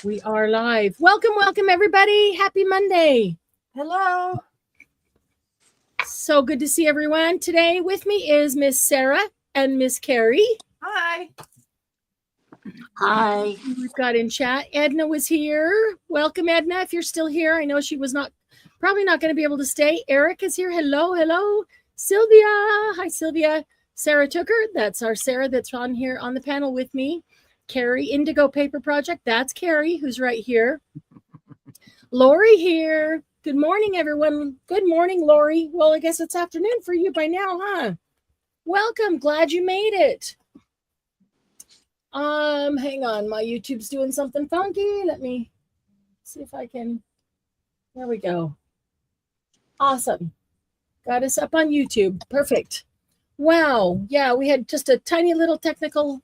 We are live. Welcome, everybody. Happy Monday. Hello. So good to see everyone. Today with me is Miss Sarah and Miss Carrie. Hi. Hi. We've got in chat. Edna was here. Welcome, Edna. If you're still here, I know she was probably not going to be able to stay. Eric is here. Hello. Sylvia. Hi, Sylvia. Sarah Tooker. That's our Sarah that's on here on the panel with me. Carrie, Indigo Paper Project. That's Carrie, who's right here. Lori here. Good morning, everyone. Good morning, Lori. Well, I guess it's afternoon for you by now, huh? Welcome. Glad you made it. Hang on. My YouTube's doing something funky. Let me see if I can. There we go. Awesome. Got us up on YouTube. Perfect. Wow. Yeah, we had just a tiny little technical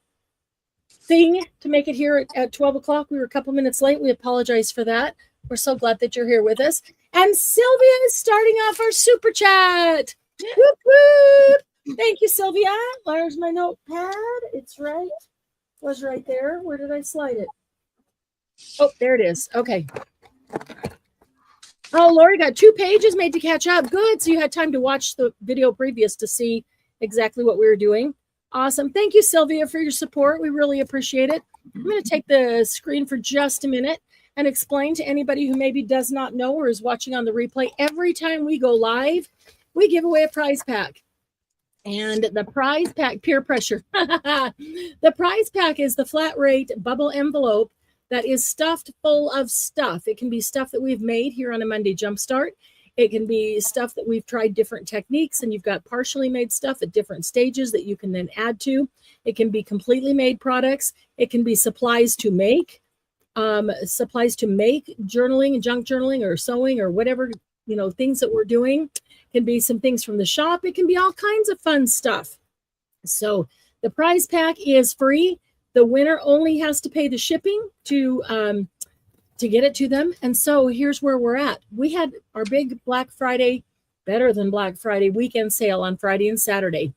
thing to make it here at 12 o'clock. We were a couple minutes late. We apologize for that. We're so glad that you're here with us. And Sylvia is starting off our super chat. Whoop, whoop. Thank you, Sylvia. There's my notepad. It's right. It was right there. Where did I slide it? Oh, there it is. Okay. Oh, Lori got 2 pages made to catch up. Good. So you had time to watch the video previous to see exactly what we were doing. Awesome. Thank you, Sylvia, for your support. We really appreciate it. I'm going to take the screen for just a minute and explain to anybody who maybe does not know or is watching on the replay. Every time we go live, we give away a prize pack. And the prize pack, peer pressure. The prize pack is the flat rate bubble envelope that is stuffed full of stuff. It can be stuff that we've made here on a Monday Jumpstart. It can be stuff that we've tried different techniques, and you've got partially made stuff at different stages that you can then add to. It can be completely made products. It can be supplies to make journaling and junk journaling or sewing or whatever, things that we're doing. It can be some things from the shop. It can be all kinds of fun stuff. So the prize pack is free. The winner only has to pay the shipping to get it to them. And so here's where we're at. We had our big Black Friday, better than Black Friday weekend sale on Friday and Saturday.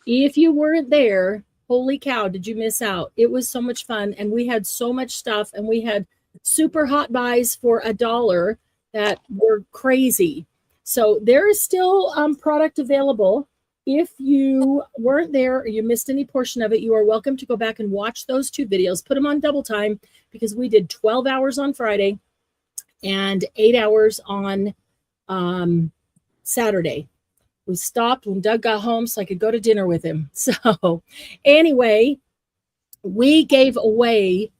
If you weren't there, holy cow, did you miss out? It was so much fun. And we had so much stuff, and we had super hot buys for $1 that were crazy. So there is still product available. If you weren't there or you missed any portion of it, you are welcome to go back and watch those 2 videos. Put them on double time because we did 12 hours on Friday and 8 hours on Saturday. We stopped when Doug got home so I could go to dinner with him. So anyway, we gave away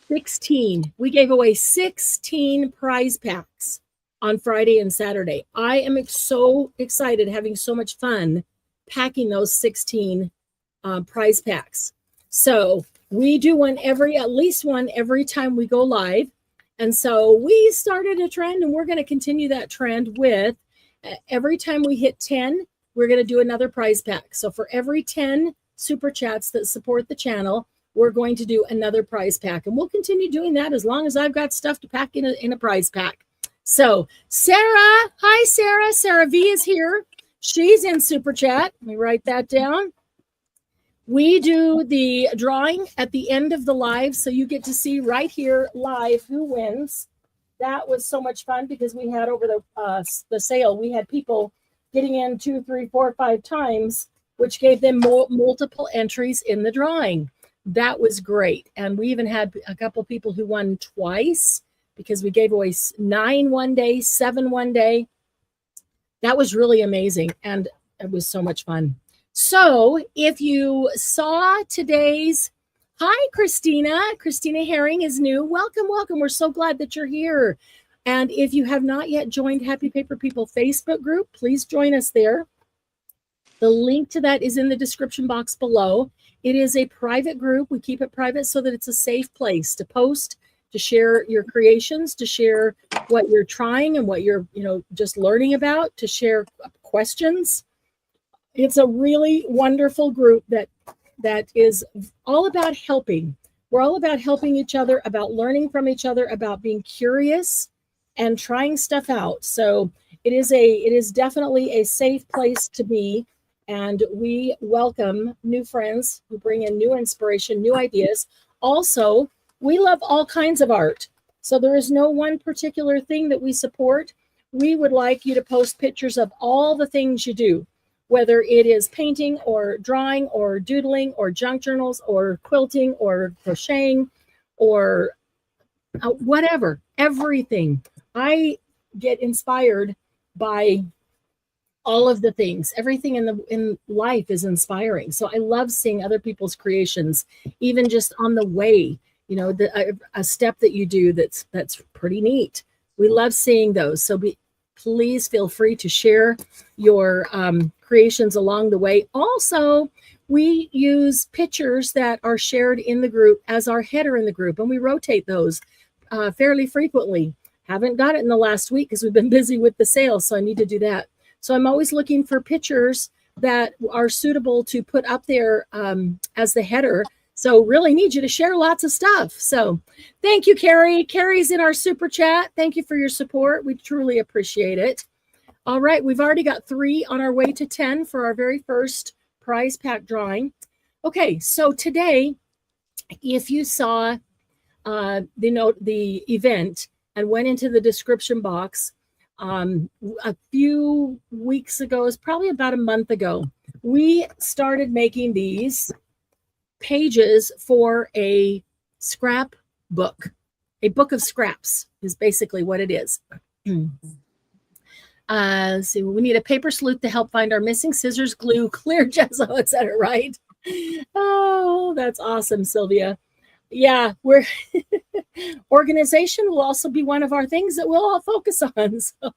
16. We gave away 16 prize packs on Friday and Saturday. I am so excited, having so much fun packing those 16 prize packs. So we do at least one every time we go live. And so we started a trend, and we're going to continue that trend with every time we hit 10, we're going to do another prize pack. So for every 10 super chats that support the channel, we're going to do another prize pack. And we'll continue doing that as long as I've got stuff to pack in a prize pack. So Sarah, hi Sarah. Sarah V is here. She's in super chat. Let me write that down. We do the drawing at the end of the live, so you get to see right here live who wins. That was so much fun because we had over the sale, we had people getting in 2, 3, 4, 5 times, which gave them multiple entries in the drawing. That was great. And we even had a couple people who won twice because we gave away 9 one day, 7 one day. That was really amazing. And it was so much fun. So if you saw today's, hi, Christina. Christina Herring is new. Welcome. We're so glad that you're here. And if you have not yet joined Happy Paper People Facebook group, please join us there. The link to that is in the description box below. It is a private group. We keep it private so that it's a safe place to post, to share your creations, to share what you're trying and what you're, just learning about, to share questions. It's a really wonderful group that is all about helping. We're all about helping each other, about learning from each other, about being curious and trying stuff out. So it is definitely a safe place to be. And we welcome new friends who bring in new inspiration, new ideas. Also, We love all kinds of art. So there is no one particular thing that we support. We would like you to post pictures of all the things you do, whether it is painting or drawing or doodling or junk journals or quilting or crocheting or whatever, everything. I get inspired by all of the things. Everything in life is inspiring. So I love seeing other people's creations, even just on the way, a step that you do that's pretty neat. We love seeing those. So please feel free to share your creations along the way. Also, we use pictures that are shared in the group as our header in the group, and we rotate those fairly frequently. Haven't got it in the last week because we've been busy with the sale, so I need to do that. So I'm always looking for pictures that are suitable to put up there as the header. So really need you to share lots of stuff. So thank you, Carrie. Carrie's in our super chat. Thank you for your support. We truly appreciate it. All right, we've already got 3 on our way to 10 for our very first prize pack drawing. Okay, so today, if you saw the event and went into the description box a few weeks ago, it's probably about a month ago, we started making these pages for a scrap book. A book of scraps is basically what it is. So we need a paper sleuth to help find our missing scissors, glue, clear gesso, etc. Right? Oh, that's awesome, Sylvia. Yeah, we're organization will also be one of our things that we'll all focus on. So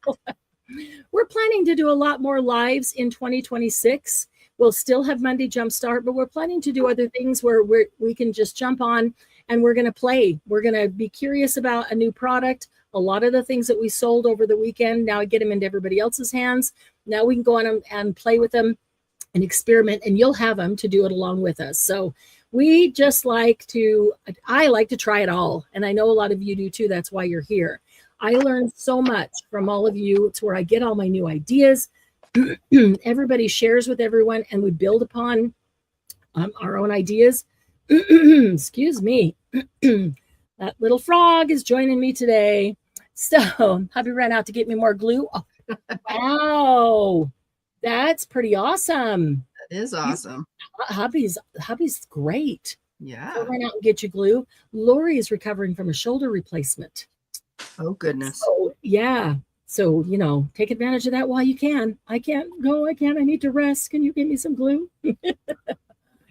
we're planning to do a lot more lives in 2026. We'll still have Monday Jumpstart, but we're planning to do other things where we can just jump on and we're going to play. We're going to be curious about a new product. A lot of the things that we sold over the weekend, now I get them into everybody else's hands. Now we can go on and play with them and experiment, and you'll have them to do it along with us. So we just I like to try it all. And I know a lot of you do too. That's why you're here. I learned so much from all of you. It's where I get all my new ideas. Everybody shares with everyone, and we build upon our own ideas. Excuse me. That little frog is joining me today. So hubby ran out to get me more glue. Oh, wow. That's pretty awesome. That is awesome. Hubby's great. Yeah. He'll run out and get you glue. Lori is recovering from a shoulder replacement. Oh, goodness. So, yeah. So, take advantage of that while you can. I can't go. I need to rest. Can you give me some glue?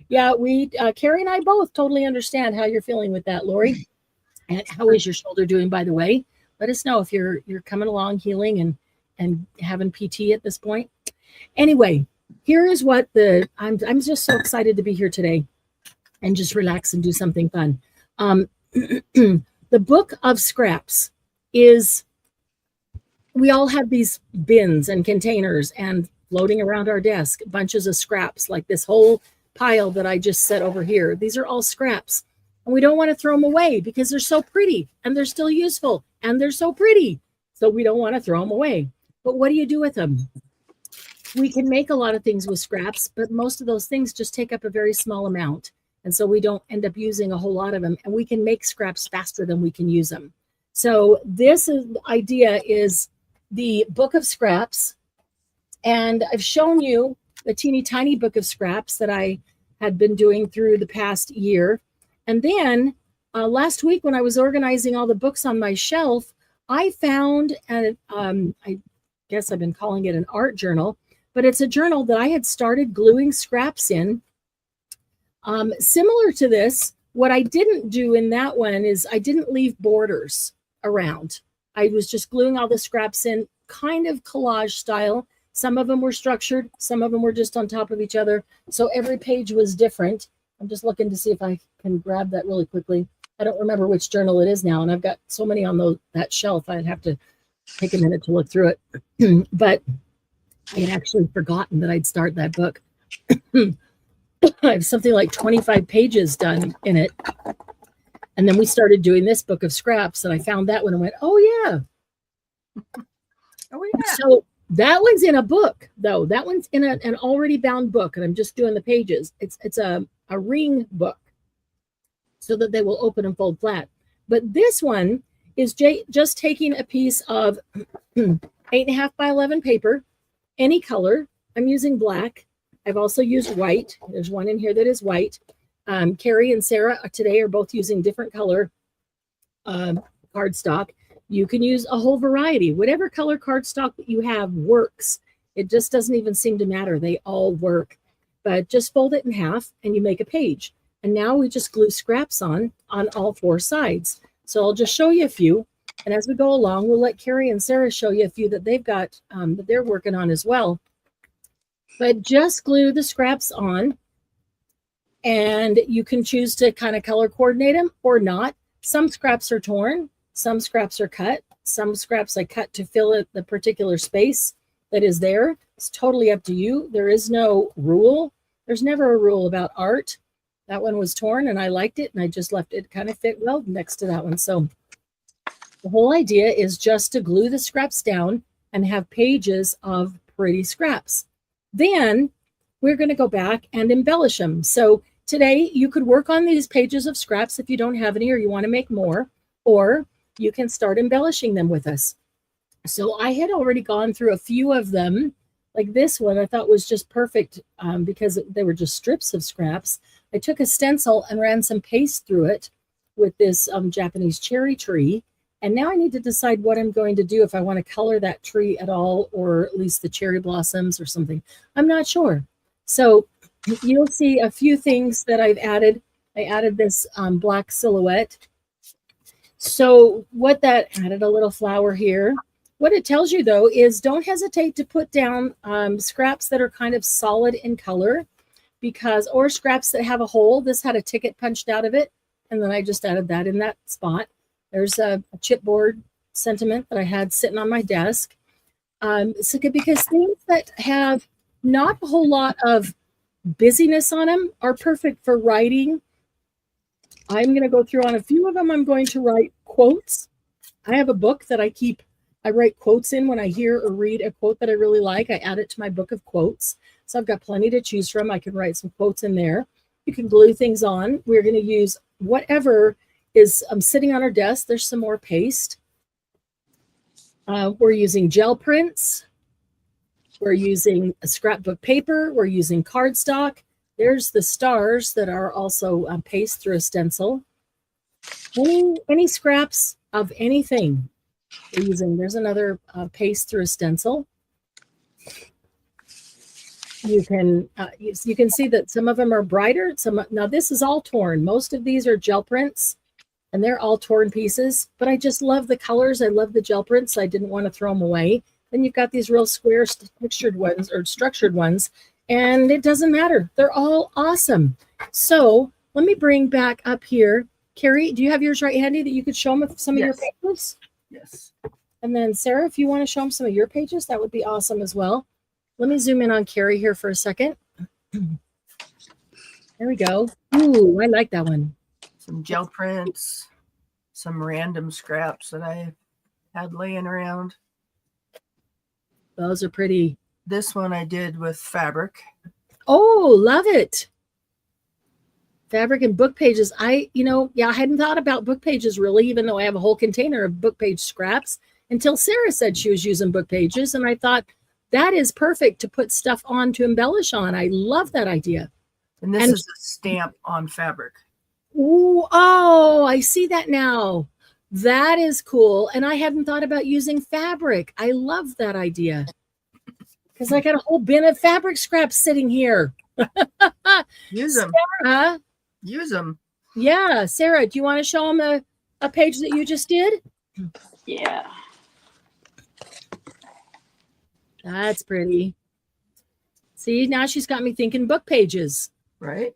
Yeah, Carrie and I both totally understand how you're feeling with that, Lori. And how is your shoulder doing, by the way? Let us know if you're coming along healing and having PT at this point. Anyway, here is what I'm just so excited to be here today and just relax and do something fun. The book of scraps is, we all have these bins and containers and floating around our desk, bunches of scraps, like this whole pile that I just set over here. These are all scraps. And we don't want to throw them away because they're so pretty and they're still useful and they're so pretty. So we don't want to throw them away. But what do you do with them? We can make a lot of things with scraps, but most of those things just take up a very small amount. And so we don't end up using a whole lot of them. And we can make scraps faster than we can use them. So this idea is the book of scraps. And I've shown you the teeny tiny book of scraps that I had been doing through the past year. And then last week when I was organizing all the books on my shelf, I found, I guess I've been calling it an art journal, but it's a journal that I had started gluing scraps in. Similar to this, what I didn't do in that one is I didn't leave borders around. I was just gluing all the scraps in, kind of collage style. Some of them were structured, some of them were just on top of each other. So every page was different. I'm just looking to see if I can grab that really quickly. I don't remember which journal it is now, and I've got so many on that shelf, I'd have to take a minute to look through it. But I had actually forgotten that I'd start that book. I have something like 25 pages done in it. And then we started doing this book of scraps, and I found that one and went, oh, yeah. Oh, yeah. So that one's in a book, though. That one's in an already bound book, and I'm just doing the pages. It's a ring book. so that they will open and fold flat. But this one is just taking a piece of 8.5 by 11 paper, any color. I'm using black. I've also used white. There's one in here that is white. Carrie and Sarah today are both using different color cardstock. You can use a whole variety. Whatever color cardstock that you have works. It just doesn't even seem to matter. They all work. But just fold it in half and you make a page. And now we just glue scraps on all 4 sides. So I'll just show you a few. And as we go along, we'll let Carrie and Sarah show you a few that they've got that they're working on as well. But just glue the scraps on. And you can choose to kind of color coordinate them or not. Some scraps are torn. Some scraps are cut. Some scraps I cut to fill the particular space that is there. It's totally up to you. There is no rule. There's never a rule about art. That one was torn and I liked it and I just left it kind of fit well next to that one. So the whole idea is just to glue the scraps down and have pages of pretty scraps. Then we're going to go back and embellish them. So today you could work on these pages of scraps if you don't have any or you want to make more, or you can start embellishing them with us. So I had already gone through a few of them. Like this one I thought was just perfect because they were just strips of scraps. I took a stencil and ran some paste through it with this Japanese cherry tree. And now I need to decide what I'm going to do, if I want to color that tree at all, or at least the cherry blossoms or something. I'm not sure. So you'll see a few things that I've added. I added this black silhouette. So what that added, a little flower here. What it tells you, though, is don't hesitate to put down scraps that are kind of solid in color, or scraps that have a hole. This had a ticket punched out of it, and then I just added that in that spot. There's a chipboard sentiment that I had sitting on my desk. Because things that have not a whole lot of busyness on them are perfect for writing. I'm going to go through on a few of them. I'm going to write quotes. I have a book that I write quotes in when I hear or read a quote that I really like. I add it to my book of quotes. So I've got plenty to choose from. I can write some quotes in there. You can glue things on. We're going to use whatever is sitting on our desk. There's some more paste. We're using gel prints. We're using a scrapbook paper. We're using cardstock. There's the stars that are also paste through a stencil. Any scraps of anything we're using. There's another paste through a stencil. You can see that some of them are brighter. Now this is all torn. Most of these are gel prints, and they're all torn pieces. But I just love the colors. I love the gel prints. So I didn't want to throw them away. Then you've got these real square textured ones or structured ones, and it doesn't matter. They're all awesome. So let me bring back up here. Carrie, do you have yours right handy that you could show them some of your pages? Yes. And then Sarah, if you want to show them some of your pages, that would be awesome as well. Let me zoom in on Carrie here for a second. There we go. Ooh, I like that one. Some gel prints, some random scraps that I had laying around. Those are pretty. This one I did with fabric. Oh, love it. Fabric and book pages. I hadn't thought about book pages really, even though I have a whole container of book page scraps, until Sarah said she was using book pages. And I thought that is perfect to put stuff on to embellish on. I love that idea. And this is a stamp on fabric. Ooh, oh, I see that now. That is cool. And I hadn't thought about using fabric. I love that idea. Because I got a whole bin of fabric scraps sitting here. Use them. Sarah, Use them. yeah, Sarah, do you want to show them a page that you just did? Yeah. That's pretty. See, now she's got me thinking book pages. Right?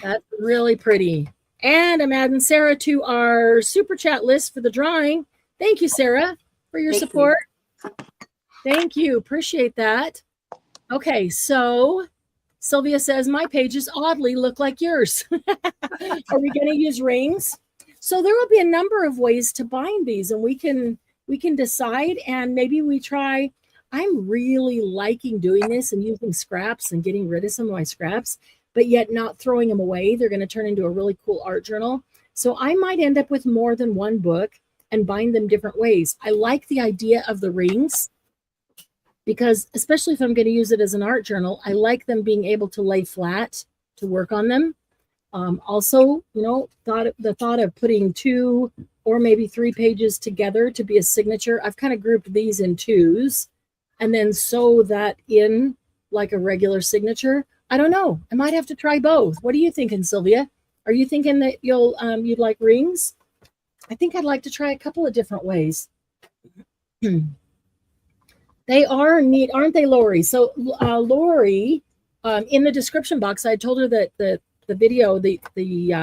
That's really pretty. And I'm adding Sarah to our super chat list for the drawing. Thank you, Sarah, for your support. Thank you. Appreciate that. Okay, so Sylvia says, my pages oddly look like yours. Are we going to use rings? So there will be a number of ways to bind these, and we can decide, and maybe we try. I'm really liking doing this and using scraps and getting rid of some of my scraps. but yet not throwing them away. They're going to turn into a really cool art journal. So I might end up with more than one book and bind them different ways. I like the idea of the rings because, especially if I'm going to use it as an art journal, I like them being able to lay flat to work on them. Also, you know, the thought of putting 2 or maybe 3 pages together to be a signature. I've kind of grouped these in 2s and then sew that in like a regular signature. I don't know. I might have to try both. What are you thinking, Sylvia? Are you thinking that you'd like rings? I think I'd like to try a couple of different ways. They are neat, aren't they, Lori? So Lori, in the description box, I told her that the video, the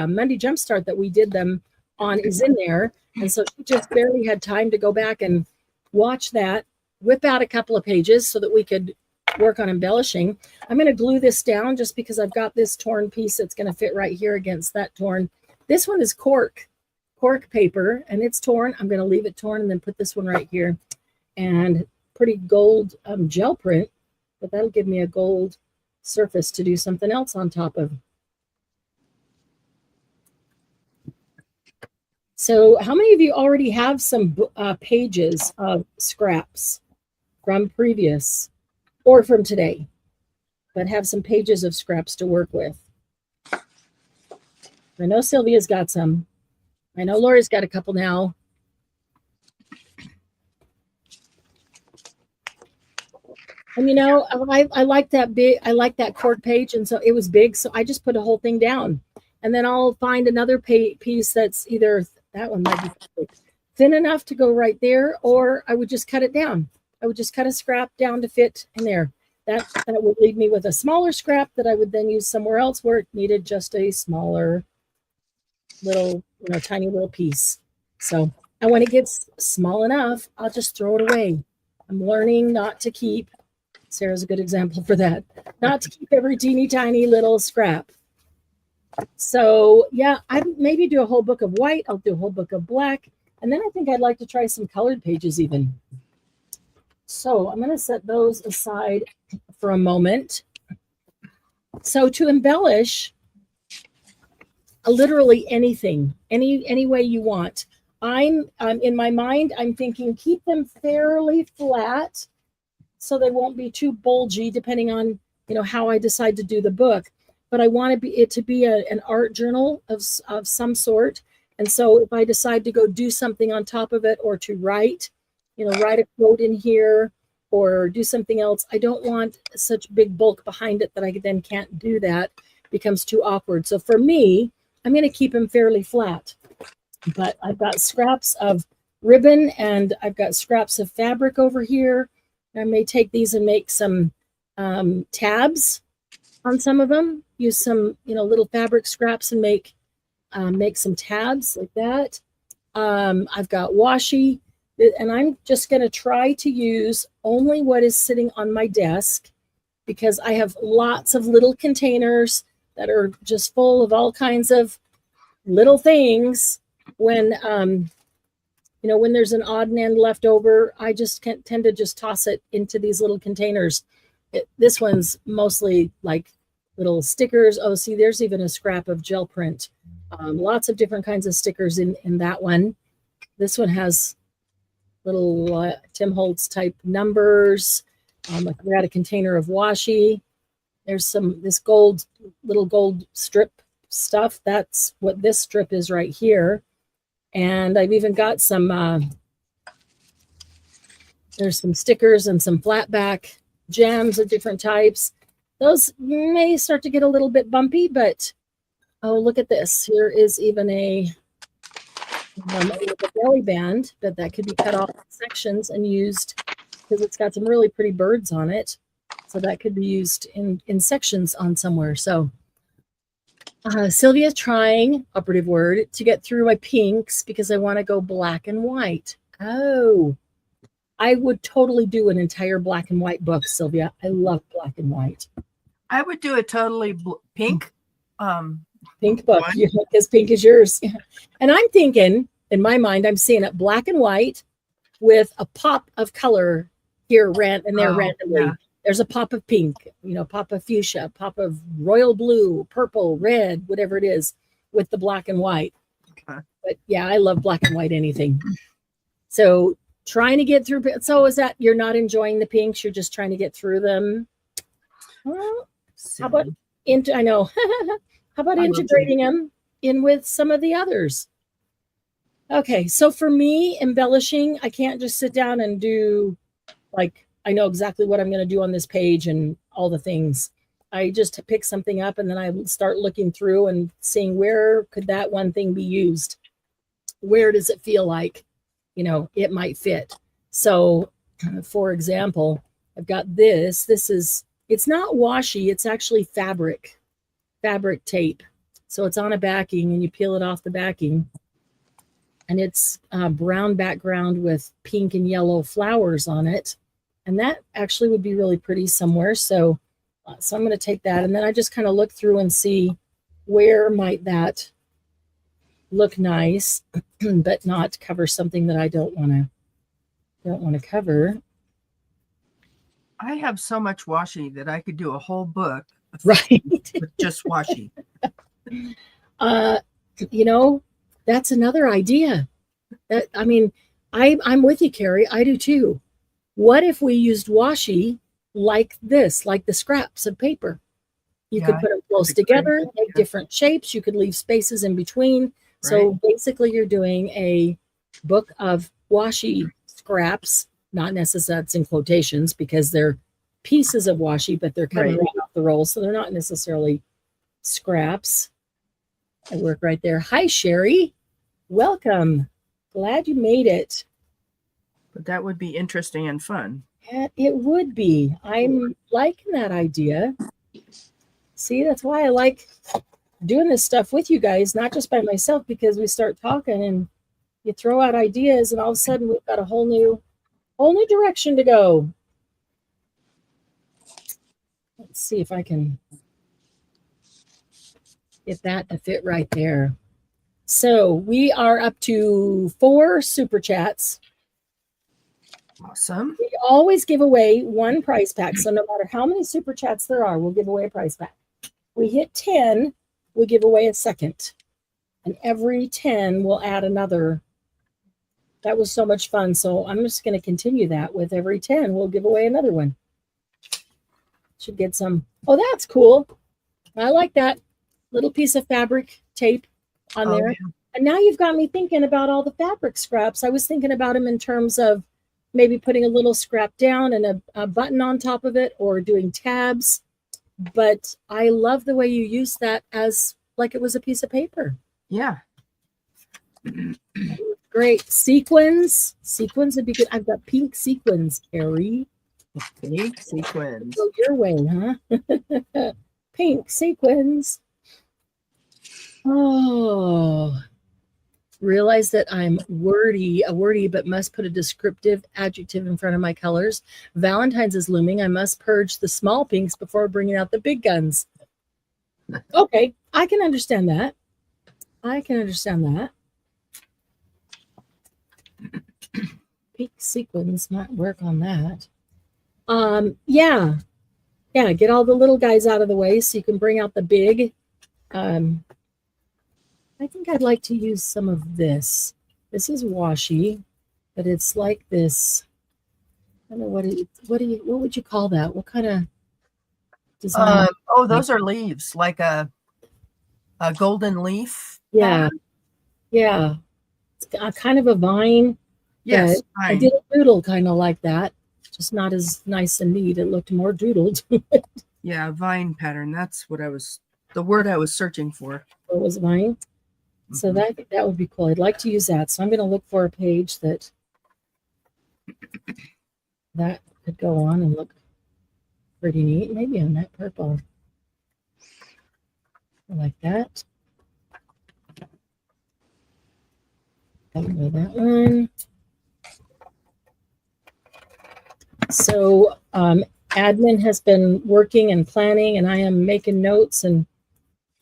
Monday Jumpstart that we did them on is in there. And so she just barely had time to go back and watch that, whip out a couple of pages so that we could work on embellishing. I'm going to glue this down just because I've got this torn piece that's going to fit right here against that torn. This one is cork paper, and it's torn. I'm going to leave it torn and then put this one right here. And pretty gold gel print, but that'll give me a gold surface to do something else on top of. So how many of you already have some pages of scraps from previous or from today, but have some pages of scraps to work with? I know Sylvia's got some. I know Lori's got a couple now. And you know, I like that big, I like that cork page, and so it was big, so I just put a whole thing down. And then I'll find another piece that's either, that one might be thin enough to go right there, or I would just cut it down. I would just cut a scrap down to fit in there. That would leave me with a smaller scrap that I would then use somewhere else where it needed just a smaller little, you know, tiny little piece. So, and when it gets small enough, I'll just throw it away. I'm learning not to keep, Sarah's a good example for that, not to keep every teeny tiny little scrap. So yeah, I maybe do a whole book of white. I'll do a whole book of black. And then I think I'd like to try some colored pages even. So I'm going to set those aside for a moment. So to embellish, literally anything, any way you want. I'm in my mind, I'm thinking keep them fairly flat so they won't be too bulgy depending on, you know, how I decide to do the book. But I want it to be an art journal of some sort. And so if I decide to go do something on top of it, or to write, you know, write a quote in here or do something else, I don't want such big bulk behind it that I then can't do that. It becomes too awkward. So for me, I'm going to keep them fairly flat. But I've got scraps of ribbon and I've got scraps of fabric over here. I may take these and make some tabs on some of them. Use some, you know, little fabric scraps and make some tabs like that. I've got washi, and I'm just going to try to use only what is sitting on my desk because I have lots of little containers that are just full of all kinds of little things. When you know, when there's an odd end left over, I just tend to just toss it into these little containers. This one's mostly like little stickers. Oh, see, there's even a scrap of gel print. Lots of different kinds of stickers in that one. This one has little Tim Holtz type numbers. I've got a container of washi. There's this little gold strip stuff. That's what this strip is right here. And I've even got some, there's some stickers and some flat back gems of different types. Those may start to get a little bit bumpy, but oh, look at this. Here is even a belly band, but that could be cut off in sections and used because it's got some really pretty birds on it. So that could be used in sections on somewhere. So Sylvia's trying, operative word, to get through my pinks because I want to go black and white. Oh, I would totally do an entire black and white book, Sylvia. I love black and white. I would do a totally pink pink book because pink is yours. And I'm thinking, in my mind, I'm seeing it black and white with a pop of color here and there randomly. Yeah. There's a pop of pink, pop of fuchsia, pop of royal blue, purple, red, whatever it is, with the black and white. Okay. But yeah, I love black and white anything. So trying to get through. So is that you're not enjoying the pinks? You're just trying to get through them? Well, how about I know. How about integrating them in with some of the others? Okay, so for me, embellishing, I can't just sit down and do like I know exactly what I'm going to do on this page and all the things. I just pick something up and then I start looking through and seeing where could that one thing be used? Where does it feel like, it might fit? So, for example, I've got this. It's not washi. It's actually fabric tape. So it's on a backing and you peel it off the backing. And it's a brown background with pink and yellow flowers on it. And that actually would be really pretty somewhere. So I'm going to take that. And then I just kind of look through and see where might that look nice, but not cover something that I don't want to cover. I have so much washi that I could do a whole book right with just washi. That's another idea. I'm with you, Carrie. I do too. What if we used washi like this, like the scraps of paper? You could put them close together, make different shapes. You could leave spaces in between. Right. So basically you're doing a book of washi scraps, not necessarily that's in quotations because they're pieces of washi, but they're coming right off the roll. So they're not necessarily scraps. I work right there. Hi, Sherry. Welcome. Glad you made it. But that would be interesting and fun. It would be. I'm liking that idea. See, that's why I like doing this stuff with you guys, not just by myself, because we start talking and you throw out ideas and all of a sudden we've got a whole new direction to go. Let's see if I can get that to fit right there. So we are up to 4 super chats. Awesome. We always give away 1 prize pack. So no matter how many super chats there are, we'll give away a prize pack. We hit 10, we'll give away a second. And every 10 we'll add another. That was so much fun. So I'm just going to continue that with every 10. We'll give away another one. Should get some. Oh, that's cool. I like that little piece of fabric tape on there. Yeah. And now you've got me thinking about all the fabric scraps. I was thinking about them in terms of maybe putting a little scrap down and a button on top of it or doing tabs. But I love the way you use that as like it was a piece of paper. Yeah. Great. Sequins would be good. I've got pink sequins, Carrie. Pink sequins. Go your way, huh? Pink sequins. Oh. Realize that I'm wordy but must put a descriptive adjective in front of my colors. Valentine's is looming. I must purge the small pinks before bringing out the big guns. Okay, I can understand that. Pink sequins might work on that. Yeah, get all the little guys out of the way so you can bring out the big. I think I'd like to use some of this. This is washi, but it's like this. I don't know what would you call that? What kind of design? Those are leaves, like a golden leaf. Yeah. Yeah. It's kind of a vine. Yes. I did a doodle kind of like that. Just not as nice and neat. It looked more doodled. Yeah, vine pattern. That's what the word I was searching for. It was vine. So that would be cool. I'd like to use that. So I'm going to look for a page that could go on and look pretty neat. Maybe on that purple. I like that. That one. So admin has been working and planning, and I am making notes and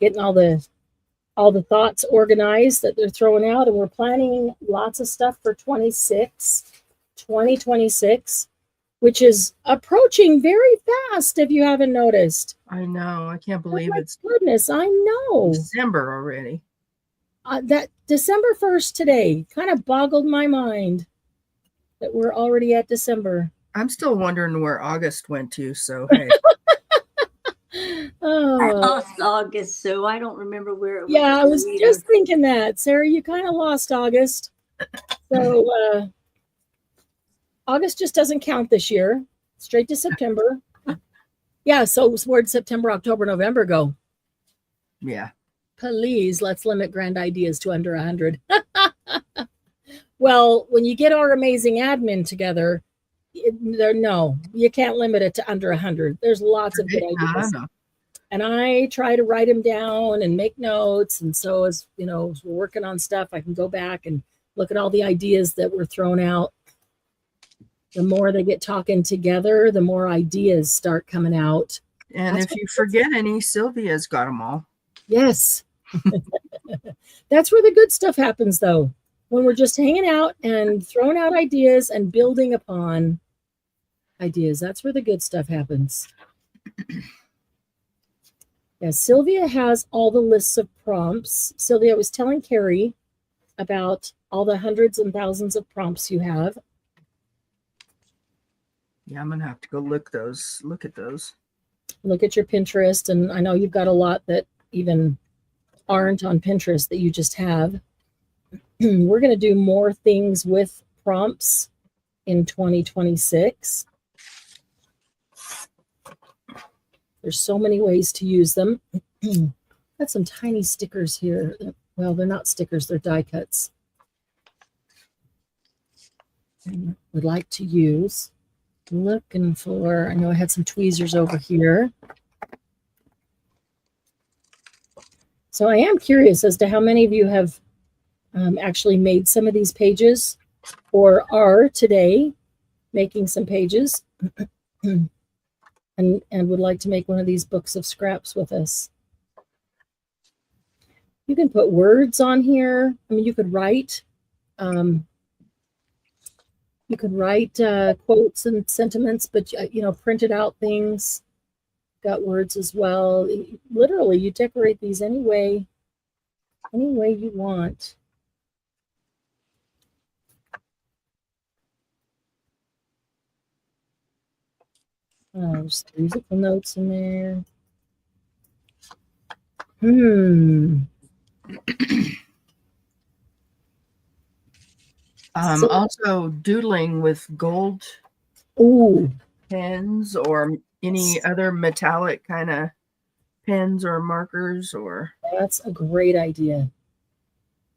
getting all the thoughts organized that they're throwing out, and we're planning lots of stuff for 2026. which is approaching very fast if you haven't noticed. I know. I can't believe it's goodness, I know. December already. That December 1st today kind of boggled my mind that we're already at December. I'm still wondering where August went to, so hey. I lost August, so I don't remember where it went. Yeah, I was just thinking that. Sarah, you kind of lost August. So August just doesn't count this year. Straight to September. Yeah, so where'd September, October, November go? Yeah. Please, let's limit grand ideas to under 100. Well, when you get our amazing admin together, no, you can't limit it to under 100. There's lots of good ideas. And I try to write them down and make notes. And so as you know, as we're working on stuff, I can go back and look at all the ideas that were thrown out. The more they get talking together, the more ideas start coming out. And if you forget any, Sylvia's got them all. Yes. That's where the good stuff happens, though. When we're just hanging out and throwing out ideas and building upon ideas, that's where the good stuff happens. Yeah, Sylvia has all the lists of prompts. Sylvia was telling Carrie about all the hundreds and thousands of prompts you have. Yeah, I'm going to have to go look at those. Look at your Pinterest. And I know you've got a lot that even aren't on Pinterest that you just have. We're going to do more things with prompts in 2026. There's so many ways to use them. Got some tiny stickers here. Well, they're not stickers, they're die cuts. And would like to use. Looking for, I know I had some tweezers over here. So I am curious as to how many of you have actually made some of these pages or are today making some pages and would like to make one of these books of scraps with us. You can put words on here. I mean, you could write quotes and sentiments, but printed out things. Got words as well. Literally, you decorate these any way you want. There's musical notes in there. Also doodling with gold pens or any other metallic kind of pens or markers or. That's a great idea.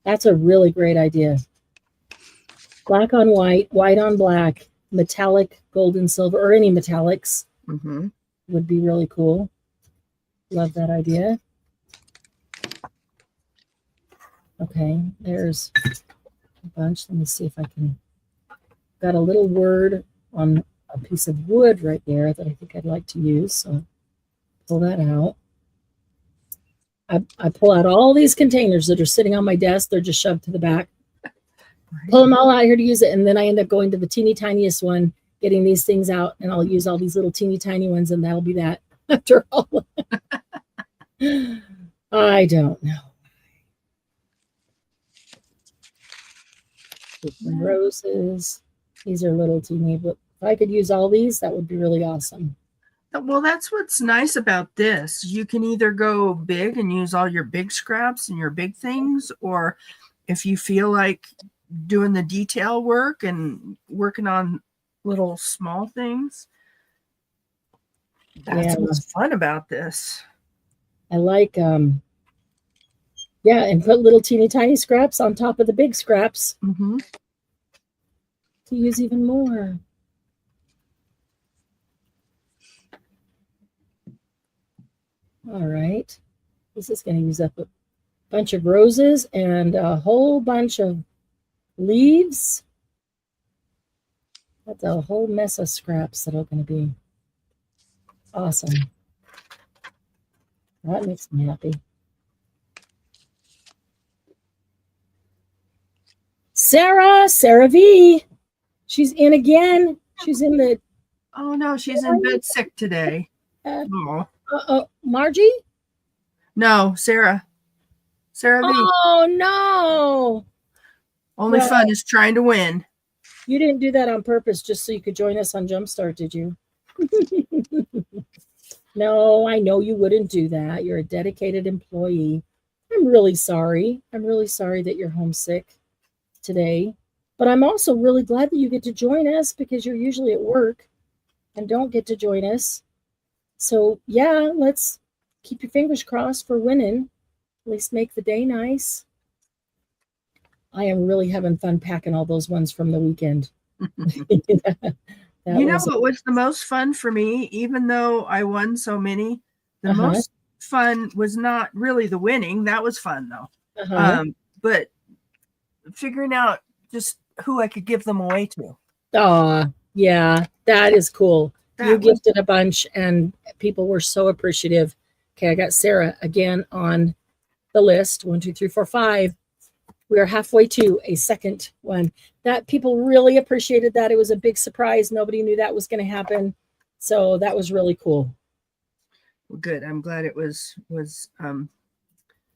That's a really great idea. Black on white, white on black, metallic, gold and silver, or any metallics would be really cool. Love that idea. Okay, there's a bunch. Let me see if I can. Got a little word on a piece of wood right there that I think I'd like to use. So pull that out. I pull out all these containers that are sitting on my desk. They're just shoved to the back. Pull them all out here to use it. And then I end up going to the teeny tiniest one, getting these things out. And I'll use all these little teeny tiny ones. And that'll be that after all. I don't know. Roses. These are little teeny, but if I could use all these, that would be really awesome. Well, that's what's nice about this. You can either go big and use all your big scraps and your big things, or if you feel like doing the detail work and working on little small things, that's what's fun about this. I like, and put little teeny tiny scraps on top of the big scraps to use even more. All right, this is going to use up a bunch of roses and a whole bunch of leaves. That's a whole mess of scraps that are going to be awesome. That makes me happy. Sarah V. She's in again. She's in the Oh no, she's in bed sick today. Oh. Margie? No, Sarah. Sarah V. Oh no. Only Well, fun is trying to win. You didn't do that on purpose just so you could join us on Jumpstart, did you? No, I know you wouldn't do that. You're a dedicated employee. I'm really sorry. I'm really sorry that you're homesick today. But I'm also really glad that you get to join us because you're usually at work and don't get to join us. So, yeah, let's keep your fingers crossed for winning. At least make the day nice. I am really having fun packing all those ones from the weekend. You know what was the most fun for me, even though I won so many? The most fun was not really the winning. That was fun, though. But figuring out just who I could give them away to. Oh, yeah, that is cool. You gifted a bunch, and people were so appreciative. Okay, I got Sarah again on the list. 1, 2, 3, 4, 5. We are halfway to a second one. That people really appreciated that. It was a big surprise. Nobody knew that was going to happen. So that was really cool. Well, good. I'm glad it was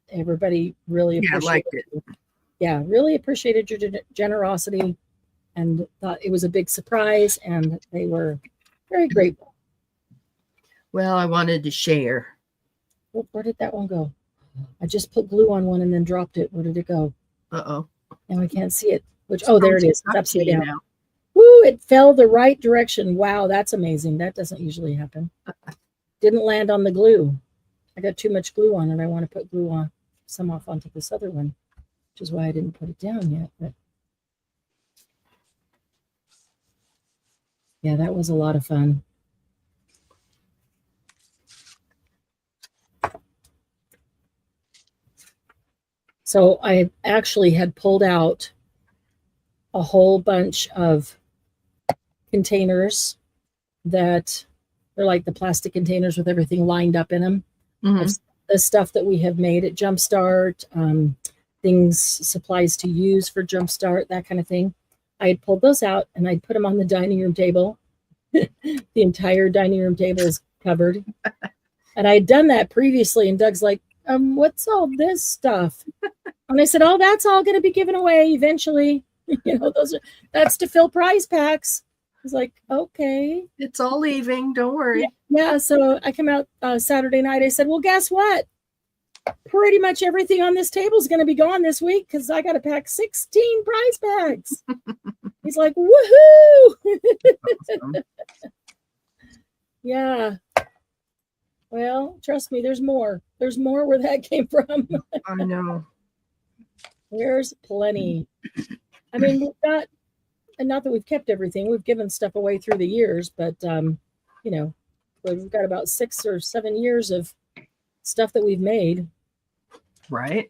everybody really appreciated liked it. Yeah, really appreciated your generosity and thought it was a big surprise, and they were very grateful. Well, I wanted to share. Where did that one go? I just put glue on one and then dropped it. Where did it go? Uh-oh. Now I can't see it. There it is. It's upside down. Now. Woo, it fell the right direction. Wow, that's amazing. That doesn't usually happen. Didn't land on the glue. I got too much glue on it. I want to put glue on some off onto this other one, which is why I didn't put it down yet. But yeah, that was a lot of fun. So I actually had pulled out a whole bunch of containers that they're like the plastic containers with everything lined up in them. Mm-hmm. The stuff that we have made at Jumpstart, things, supplies to use for Jumpstart, that kind of thing. I had pulled those out and I'd put them on the dining room table. The entire dining room table is covered. And I had done that previously, and Doug's like, what's all this stuff? And I said, oh, that's all going to be given away eventually. That's to fill prize packs. I was like, okay. It's all leaving. Don't worry. Yeah. So I come out Saturday night. I said, well, guess what? Pretty much everything on this table is going to be gone this week because I got to pack 16 prize packs. He's like, woohoo! Awesome. Yeah. Well, trust me, there's more. There's more where that came from. I know. There's plenty. I mean, we've got, and not that we've kept everything, we've given stuff away through the years, but, we've got about 6 or 7 years of stuff that we've made. Right.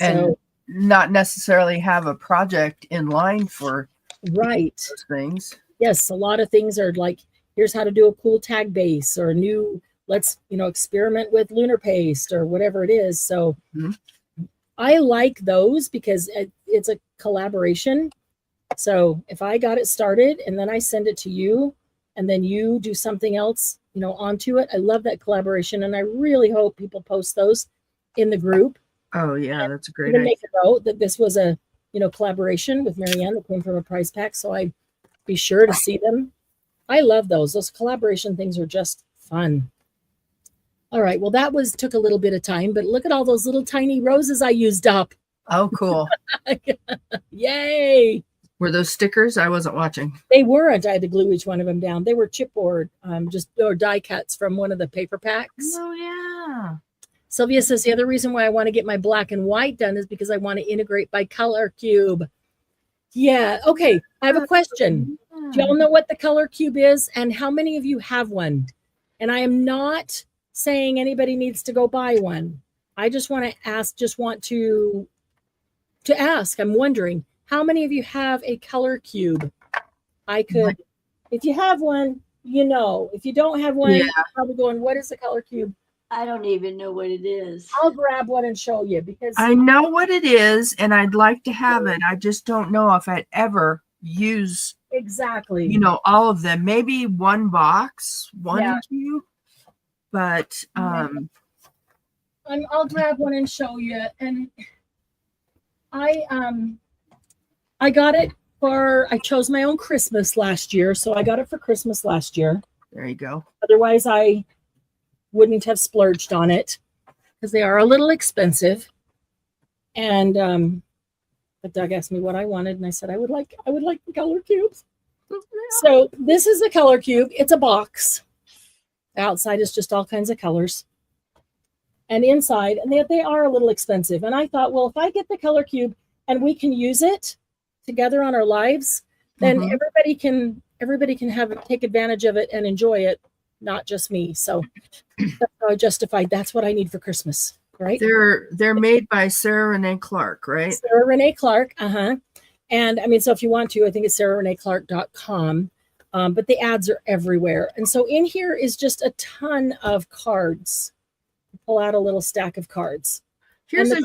And not necessarily have a project in line for those things. Yes, a lot of things are like, here's how to do a cool tag base, or a new, let's, experiment with lunar paste or whatever it is. So I like those because it's a collaboration. So if I got it started and then I send it to you and then you do something else, onto it, I love that collaboration. And I really hope people post those in the group. Oh yeah, that's a great idea. Make a note that this was a, collaboration with Marianne that came from a prize pack. So I'd be sure to see them. I love those. Those collaboration things are just fun. All right. Well, that took a little bit of time, but look at all those little tiny roses I used up. Oh, cool. Yay. Were those stickers? I wasn't watching. They weren't. I had to glue each one of them down. They were chipboard, or die cuts from one of the paper packs. Oh, yeah. Sylvia says the other reason why I want to get my black and white done is because I want to integrate by color cube. Yeah. Okay. I have a question. Do y'all know what the color cube is and how many of you have one? And I am not saying anybody needs to go buy one. I just want to ask, to ask. I'm wondering how many of you have a color cube? I could, if you have one, if you don't have one, you're probably going, what is a color cube? I don't even know what it is. I'll grab one and show you because I know what it is and I'd like to have it. I just don't know if I'd ever use Exactly. You know, all of them. Maybe one box, one Yeah. cube, but I'll grab one and show you. And I got it I chose my own Christmas last year, so I got it for Christmas last year. there you go. Otherwise, I wouldn't have splurged on it because they are a little expensive. And but Doug asked me what I wanted, and I said I would like the color cubes. So this is the color cube. It's a box. Outside is just all kinds of colors. And inside, and they are a little expensive. And I thought, well, if I get the color cube and we can use it together on our lives, then everybody can take advantage of it and enjoy it, not just me. So that's how I justified that's what I need for Christmas, right? They're made by Sarah Renee Clark, right? Sarah Renee Clark, And I mean, so if you want to, I think it's sarahreneeclark.com. But the ads are everywhere. And so in here is just a ton of cards. Pull out a little stack of cards. Here's a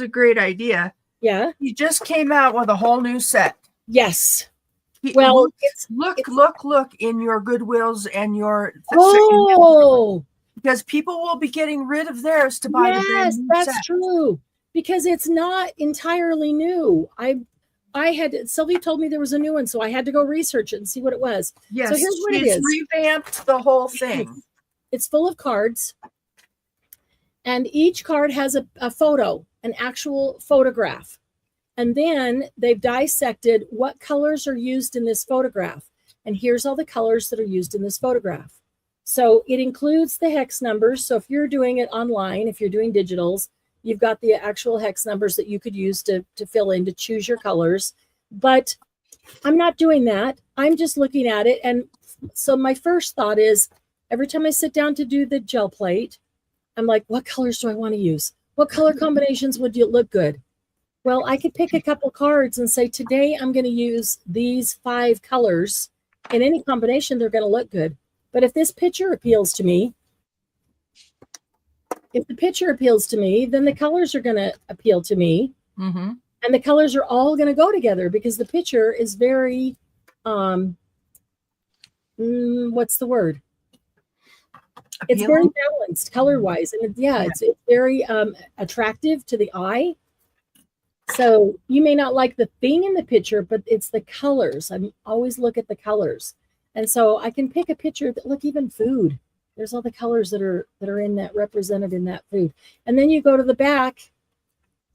great idea. Yeah. He just came out with a whole new set. Yes. Well, look in your Goodwills and your because people will be getting rid of theirs to buy the brand new that's set. true. Because it's not entirely new. Sylvia told me there was a new one, so I had to go research it and see what it was. Yes, so here's what it is. Revamped the whole thing. It's full of cards, and each card has a photo, an actual photograph. And then they've dissected what colors are used in this photograph. And here's all the colors that are used in this photograph. So it includes the hex numbers. So if you're doing it online, if you're doing digitals, you've got the actual hex numbers that you could use to fill in, to choose your colors. But I'm not doing that. I'm just looking at it. And so my first thought is, every time I sit down to do the gel plate, I'm like, what colors do I want to use? What color combinations would you look good? Well, I could pick a couple cards and say, today I'm going to use these 5 colors. In any combination, they're going to look good. But if this picture appeals to me, then the colors are going to appeal to me. And the colors are all going to go together because the picture is very, what's the word? It's very balanced color-wise. And it's very attractive to the eye. So you may not like the thing in the picture, but it's the colors. I always look at the colors. And so I can pick a picture that, look, even food. There's all the colors that are in that, represented in that food. And then you go to the back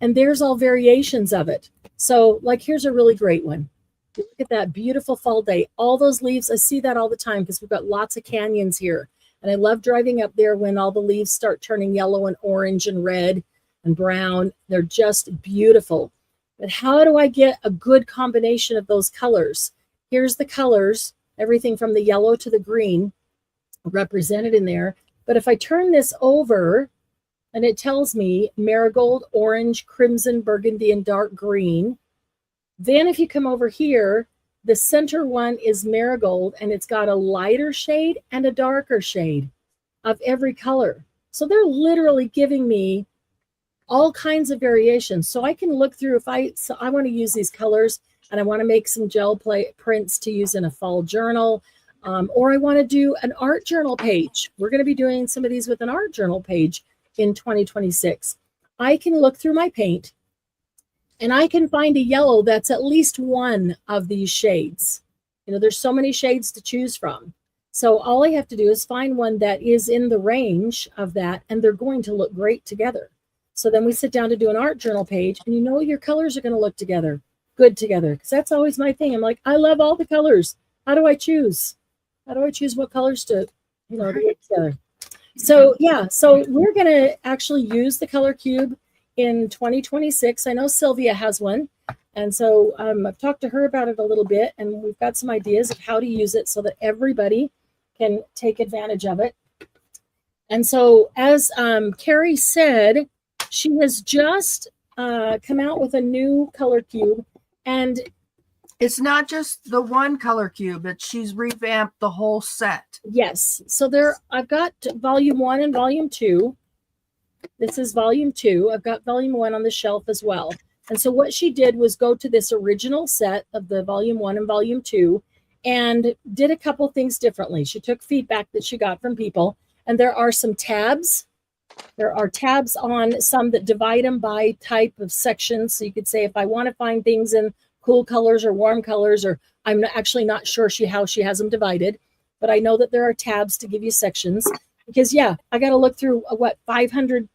and there's all variations of it. So like, here's a really great one. Look at that beautiful fall day. All those leaves, I see that all the time because we've got lots of canyons here. And I love driving up there when all the leaves start turning yellow and orange and red and brown. They're just beautiful. But how do I get a good combination of those colors? Here's the colors, everything from the yellow to the green represented in there. But if I turn this over and it tells me marigold, orange, crimson, burgundy, and dark green, then if you come over here, the center one is marigold, and it's got a lighter shade and a darker shade of every color. So they're literally giving me all kinds of variations. So I can look through, if I want to use these colors and I want to make some gel prints to use in a fall journal, or I want to do an art journal page. We're going to be doing some of these with an art journal page in 2026. I can look through my paint and I can find a yellow that's at least one of these shades. You know, there's so many shades to choose from. So all I have to do is find one that is in the range of that, and they're going to look great together. So then we sit down to do an art journal page, and you know your colors are going to look good together. Because that's always my thing. I'm like, I love all the colors. How do I choose? How do I choose what colors to look together? So so we're going to actually use the color cube in 2026. I know Sylvia has one. And so I've talked to her about it a little bit, and we've got some ideas of how to use it so that everybody can take advantage of it. And so as Carrie said, she has just come out with a new color cube, and it's not just the one color cube, but she's revamped the whole set. Yes. So I've got volume 1 and volume 2. This is volume 2. I've got volume 1 on the shelf as well. And so what she did was go to this original set of the volume 1 and volume 2 and did a couple things differently. She took feedback that she got from people, and there are some tabs. There are tabs on some that divide them by type of sections. So you could say, if I want to find things in cool colors or warm colors, or I'm actually not sure how she has them divided, but I know that there are tabs to give you sections, because yeah, I got to look through 500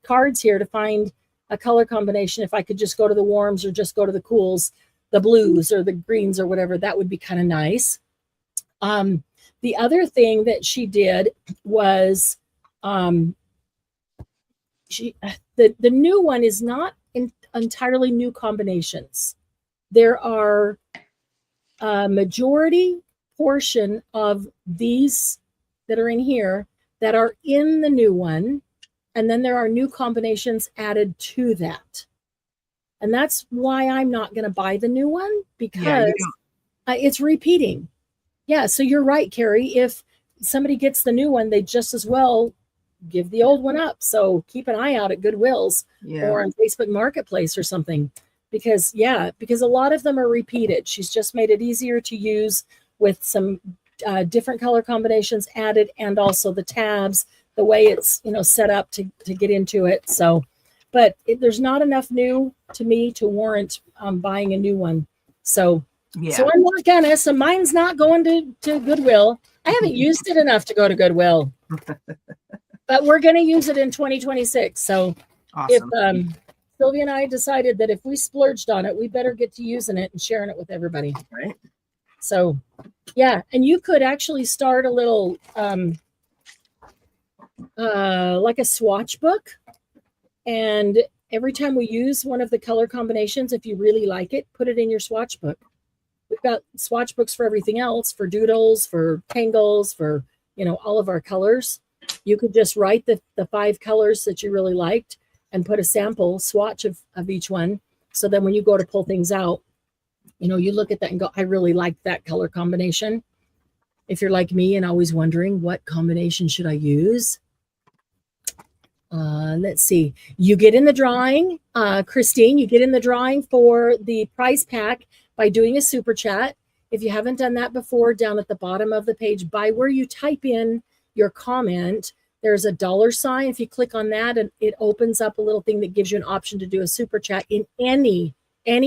cards here to find a color combination. If I could just go to the warms or just go to the cools, the blues or the greens or whatever, that would be kind of nice. The other thing that she did was the new one is not entirely new combinations. There are a majority portion of these that are in here that are in the new one, and then there are new combinations added to that. And that's why I'm not going to buy the new one, because it's repeating. Yeah, so you're right, Carrie. If somebody gets the new one, they just as well give the old one up. So keep an eye out at Goodwill's or on Facebook Marketplace or something, because a lot of them are repeated. She's just made it easier to use with some different color combinations added, and also the tabs, the way it's set up to get into it. So, but there's not enough new to me to warrant buying a new one. So so I'm not gonna. So mine's not going to Goodwill. I haven't used it enough to go to Goodwill. But we're going to use it in 2026. So awesome. If Sylvia and I decided that if we splurged on it, we better get to using it and sharing it with everybody. Right. So, yeah. And you could actually start a little, like a swatch book. And every time we use one of the color combinations, if you really like it, put it in your swatch book. We've got swatch books for everything else, for doodles, for tangles, for, all of our colors. You could just write the 5 colors that you really liked and put a sample swatch of each one. So then when you go to pull things out, you look at that and go, I really like that color combination. If you're like me and always wondering what combination should I use, let's see. You get in the drawing, Christine, you get in the drawing for the prize pack by doing a super chat. If you haven't done that before, down at the bottom of the page, by where you type in your comment, there's a $sign. If you click on that, and it opens up a little thing that gives you an option to do a super chat in any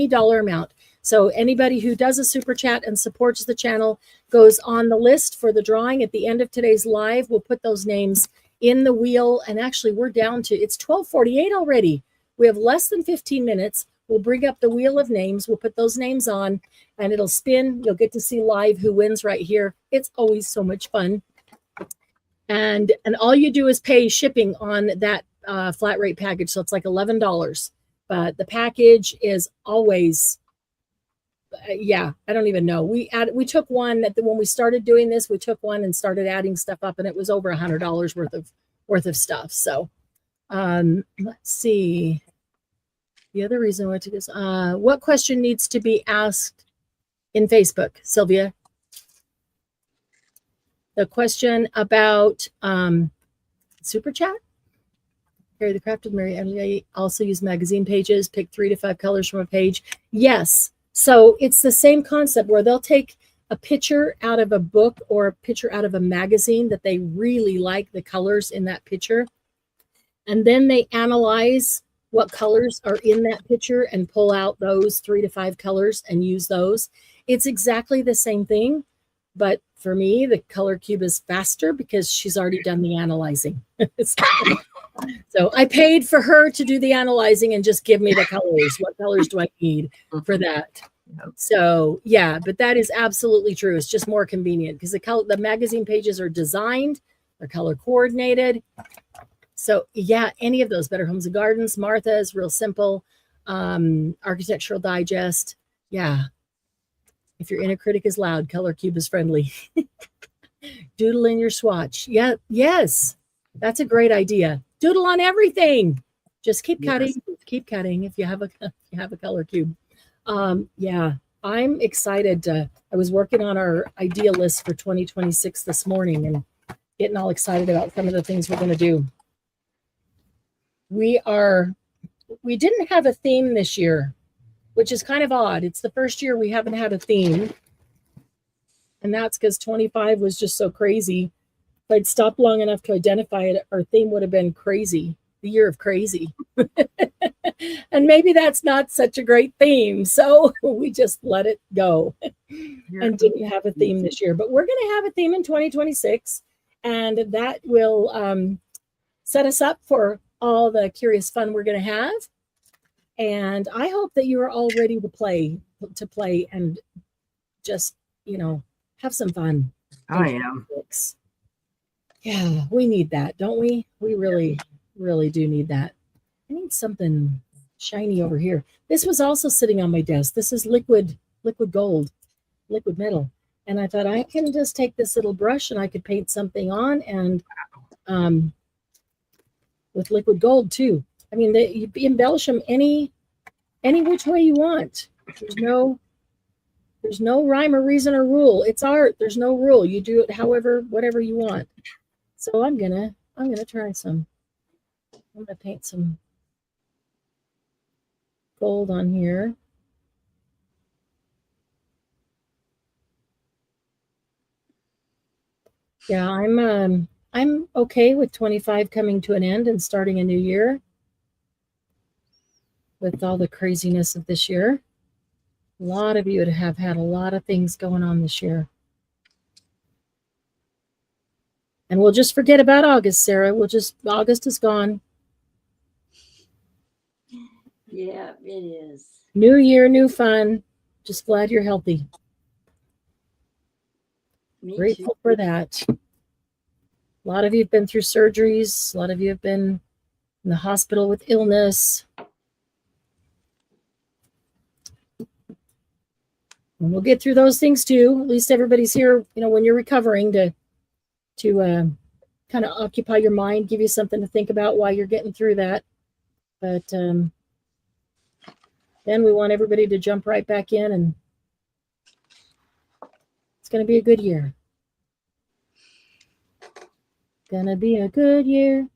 dollar amount. So anybody who does a super chat and supports the channel goes on the list for the drawing. At the end of today's live, we'll put those names in the wheel. And actually, we're down to, it's 12:48 already. We have less than 15 minutes. We'll bring up the wheel of names. We'll put those names on, and it'll spin. You'll get to see live who wins right here. It's always so much fun. And all you do is pay shipping on that flat rate package. So it's like $11. But the package is always, I don't even know. We took one when we started doing this. We took one and started adding stuff up, and it was over $100 worth of stuff. So let's see. The other reason I went to this, what question needs to be asked in Facebook, Sylvia? The question about super chat. Carry the craft of Marianne. Also use magazine pages. Pick 3 to 5 colors from a page. Yes. So it's the same concept where they'll take a picture out of a book or a picture out of a magazine that they really like the colors in that picture, and then they analyze what colors are in that picture and pull out those 3 to 5 colors and use those. It's exactly the same thing. But for me, the color cube is faster because she's already done the analyzing. So I paid for her to do the analyzing and just give me the colors. What colors do I need for that? So yeah, but that is absolutely true. It's just more convenient because the magazine pages are designed, they're color coordinated. So yeah, any of those, Better Homes and Gardens, Martha's, Real Simple, Architectural Digest. Yeah. If your inner critic is loud, Color Cube is friendly. Doodle in your swatch. Yeah, yes. That's a great idea. Doodle on everything. Just keep cutting. Yes. Keep cutting if you have a color cube. Yeah, I'm excited. I was working on our idea list for 2026 this morning and getting all excited about some of the things we're going to do. We didn't have a theme this year. which is kind of odd. It's the first year we haven't had a theme. And that's because 25 was just so crazy. If I'd stopped long enough to identify it, our theme would have been crazy, the year of crazy. And maybe that's not such a great theme. So we just let it go and didn't have a theme this year. But we're going to have a theme in 2026. And that will set us up for all the curious fun we're going to have. And I hope that you are all ready to play and just, have some fun. I am. Yeah, we need that, don't we? We really, really do need that. I need something shiny over here. This was also sitting on my desk. This is liquid gold, liquid metal. And I thought I can just take this little brush and I could paint something on, and with liquid gold too. I mean, you embellish them any which way you want. There's no rhyme or reason or rule. It's art. There's no rule. You do it whatever you want. So I'm gonna try some. I'm gonna paint some gold on here. Yeah, I'm okay with 25 coming to an end and starting a new year with all the craziness of this year. A lot of you have had a lot of things going on this year. And we'll just forget about August, Sarah. August is gone. Yeah, it is. New year, new fun. Just glad you're healthy. Me Grateful too. for that. A lot of you have been through surgeries. A lot of you have been in the hospital with illness. And we'll get through those things too. At least everybody's here, when you're recovering to kind of occupy your mind, give you something to think about while you're getting through that. But then we want everybody to jump right back in, and it's going to be a good year. Gonna be a good year.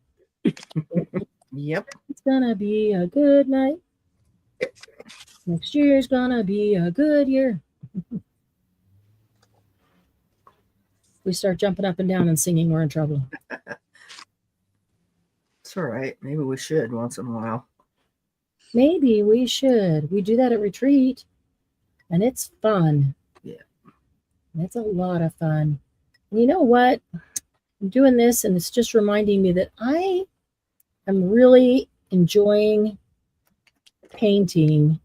Yep. It's gonna be a good night. Next year's gonna be a good year. We start jumping up and down and singing, we're in trouble. It's all right. Maybe we should once in a while. Maybe we should. We do that at retreat, and it's fun. Yeah. It's a lot of fun. And you know what? I'm doing this, and it's just reminding me that I am really enjoying painting,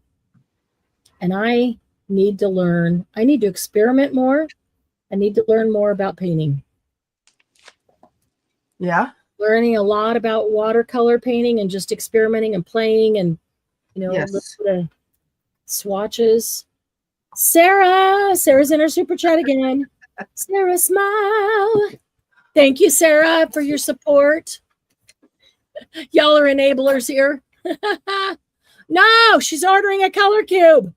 and I need to learn. I need to experiment more. I need to learn more about painting. Yeah. Learning a lot about watercolor painting and just experimenting and playing, and Yes. the swatches. Sarah's in her super chat again. Sarah, smile. Thank you, Sarah, for your support. Y'all are enablers here. No, she's ordering a color cube.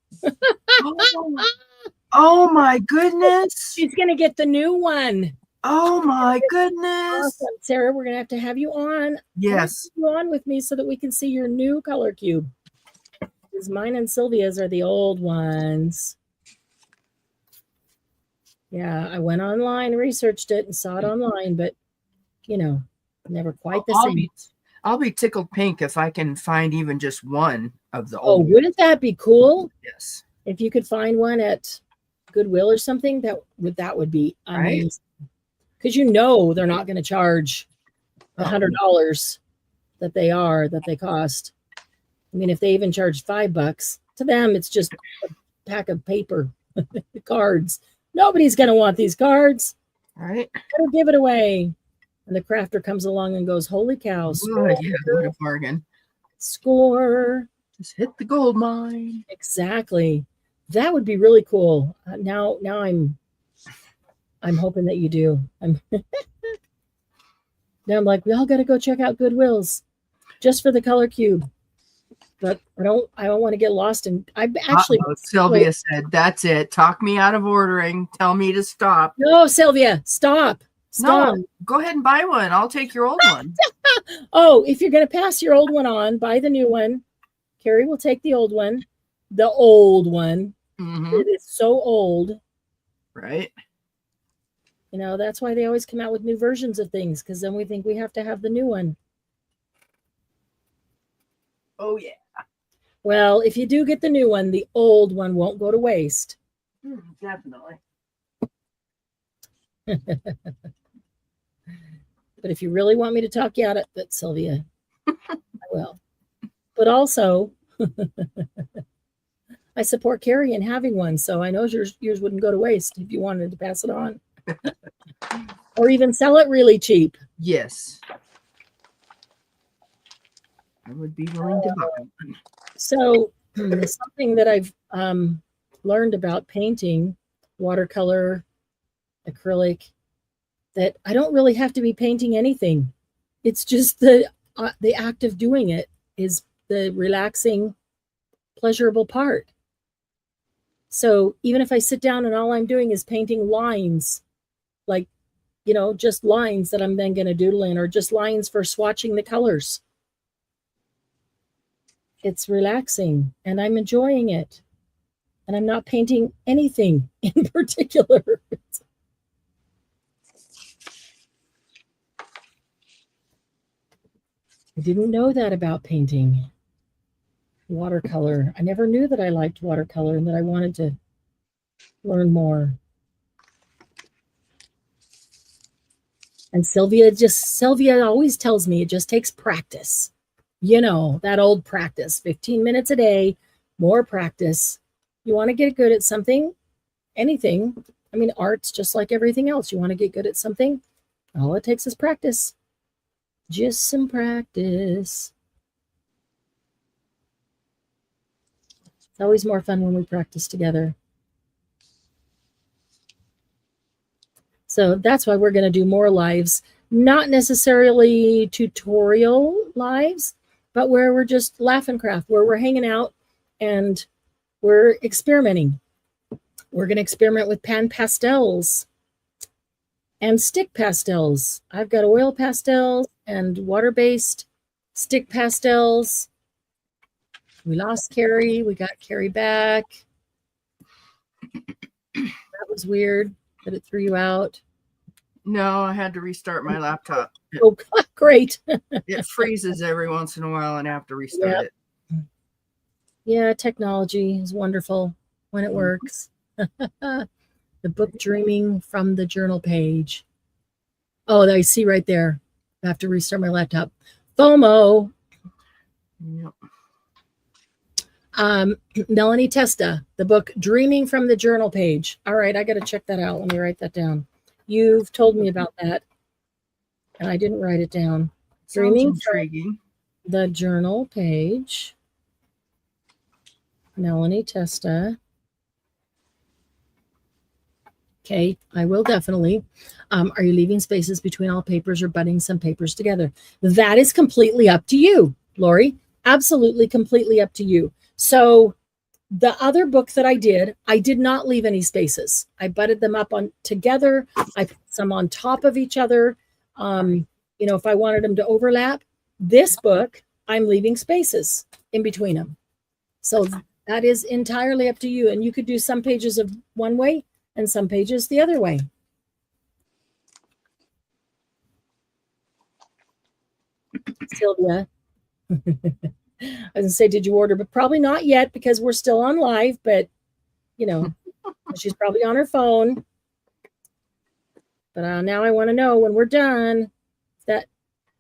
Oh my goodness. She's going to get the new one. Oh my goodness. Awesome. Sarah, we're going to have you on. Yes. You on with me so that we can see your new color cube. Because mine and Sylvia's are the old ones. Yeah, I went online, researched it, and saw it online, but never quite the same. I'll be tickled pink if I can find even just one of the Oh, old. wouldn't that be cool? Yes. If you could find one at Goodwill or something, that would be amazing. Because they're not going to charge $100 that they cost. I mean, if they even charged $5, to them it's just a pack of paper cards. Nobody's going to want these cards. All right. Better give it away. And the crafter comes along and goes, "Holy cow! Oh, yeah, what a bargain. Score! Just hit the gold mine." Exactly. That would be really cool. Now I'm hoping that you do. Now I'm like, we all got to go check out Goodwill's just for the color cube. But I don't want to get lost. And I actually, Sylvia said, "That's it. Talk me out of ordering. Tell me to stop." No, Sylvia, stop. No, go ahead and buy one. I'll take your old one. Oh, if you're going to pass your old one on, buy the new one. Carrie will take the old one. the old one. Mhm. It is so old. Right. You know, that's why they always come out with new versions of things, because then we think we have to have the new one. Oh yeah. Well, if you do get the new one, the old one won't go to waste. Definitely. But if you really want me to talk you out of it, Sylvia, I will. But also, I support Carrie in having one, so I know yours wouldn't go to waste if you wanted to pass it on. Or even sell it really cheap. Yes. I would be willing to buy one. So something that I've learned about painting, watercolor, acrylic, that I don't really have to be painting anything. It's just the act of doing it is the relaxing, pleasurable part. So even if I sit down and all I'm doing is painting lines, like, you know, just lines that I'm then going to doodle in, or just lines for swatching the colors, it's relaxing and I'm enjoying it. And I'm not painting anything in particular. I didn't know that about painting. Watercolor. I never knew that I liked watercolor and that I wanted to learn more. And Sylvia always tells me it just takes practice. You know, that old practice, 15 minutes a day, more practice. You want to get good at something, anything. I mean, art's just like everything else. You want to get good at something, all it takes is practice. Just some practice. It's always more fun when we practice together. So that's why we're going to do more lives, not necessarily tutorial lives, but where we're just laugh and craft, where we're hanging out and we're experimenting. We're going to experiment with pan pastels and stick pastels. I've got oil pastels and water-based stick pastels. We lost Carrie. We got Carrie back. That was weird that it threw you out. No, I had to restart my laptop. Oh, great. It freezes every once in a while and I have to restart it. Yeah, technology is wonderful when it works. The book Dreaming from the Journal page. Oh, I see right there. I have to restart my laptop. FOMO. Yep. Melanie Testa, the book Dreaming from the Journal page. All right, I got to check that out. Let me write that down. You've told me about that, and I didn't write it down. Dreaming intriguing. from the Journal page. Melanie Testa. Okay, I will definitely. Are you leaving spaces between all papers or butting some papers together? That is completely up to you, Lori. Absolutely, completely up to you. So the other book that I did not leave any spaces. I butted them up on together. I put some on top of each other. You know, if I wanted them to overlap. This book, I'm leaving spaces in between them. So that is entirely up to you. And you could do some pages of one way and some pages the other way. Sylvia. I was going to say, did you order? But probably not yet because we're still on live. But, you know, she's probably on her phone. But now I want to know when we're done that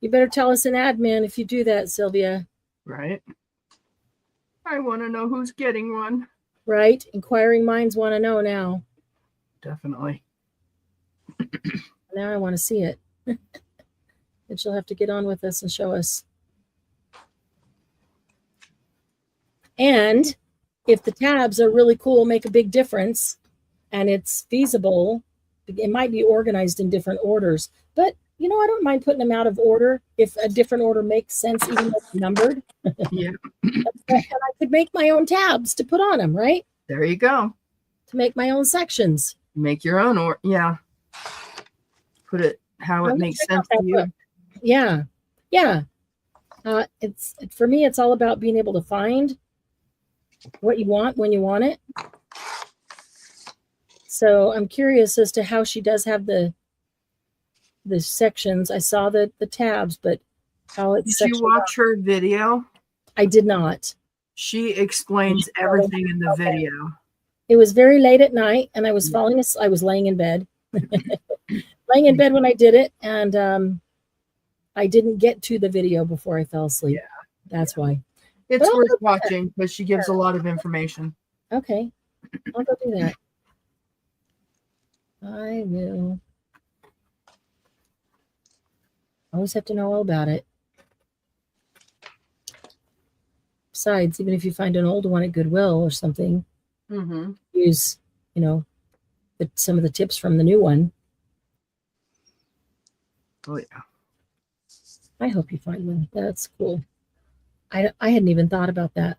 you better tell us in admin if you do that, Sylvia. Right. I want to know who's getting one. Right? Inquiring minds want to know now. Definitely. Now I want to see it. And she'll have to get on with us and show us. And if the tabs are really cool, make a big difference, and it's feasible, it might be organized in different orders. But, you know, I don't mind putting them out of order if a different order makes sense, even though it's numbered. Yeah. And I could make my own tabs to put on them, right? There you go. To make my own sections. Make your own, or yeah. Put it how it makes sense to you. Book. Yeah. Yeah. It's for me, it's all about being able to find what you want when you want it. So I'm curious as to how she does have the sections. I saw the tabs, but how it's Did you sectioned watch her video? I did not. She explains everything in the video. It was very late at night, and I was I was laying in bed. Laying in bed when I did it, and I didn't get to the video before I fell asleep. Yeah. That's why. It's Well, worth watching because she gives a lot of information. Okay. I'll go do that. I will. Always have to know all about it. Besides, even if you find an old one at Goodwill or something, use, some of the tips from the new one. Oh, yeah. I hope you find one. That's cool. I hadn't even thought about that.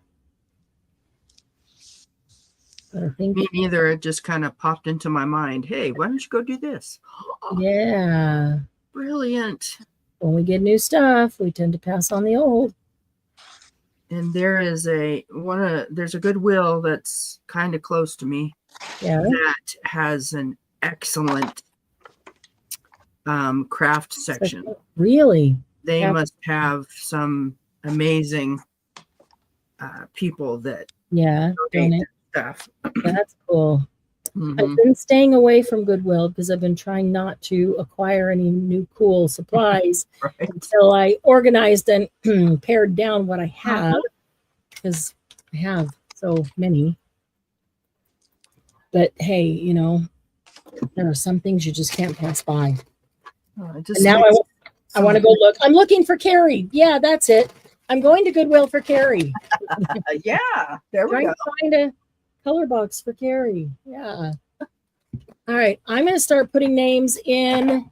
But I think, Me neither. It just kind of popped into my mind. Hey, why don't you go do this? yeah. Brilliant. When we get new stuff, we tend to pass on the old. And there is there's a Goodwill that's kind of close to me. Yeah. That has an excellent craft section. Really? They must have some amazing people that donate stuff. That's cool. I've been staying away from Goodwill because I've been trying not to acquire any new cool supplies until I organized and pared down what I have, because I have so many. But hey, there are some things you just can't pass by. And now I want to go look. I'm looking for Carrie. Yeah, that's it. I'm going to Goodwill for Carrie. Yeah, there we Trying go. to find a color box for Carrie. Yeah. All right. I'm going to start putting names in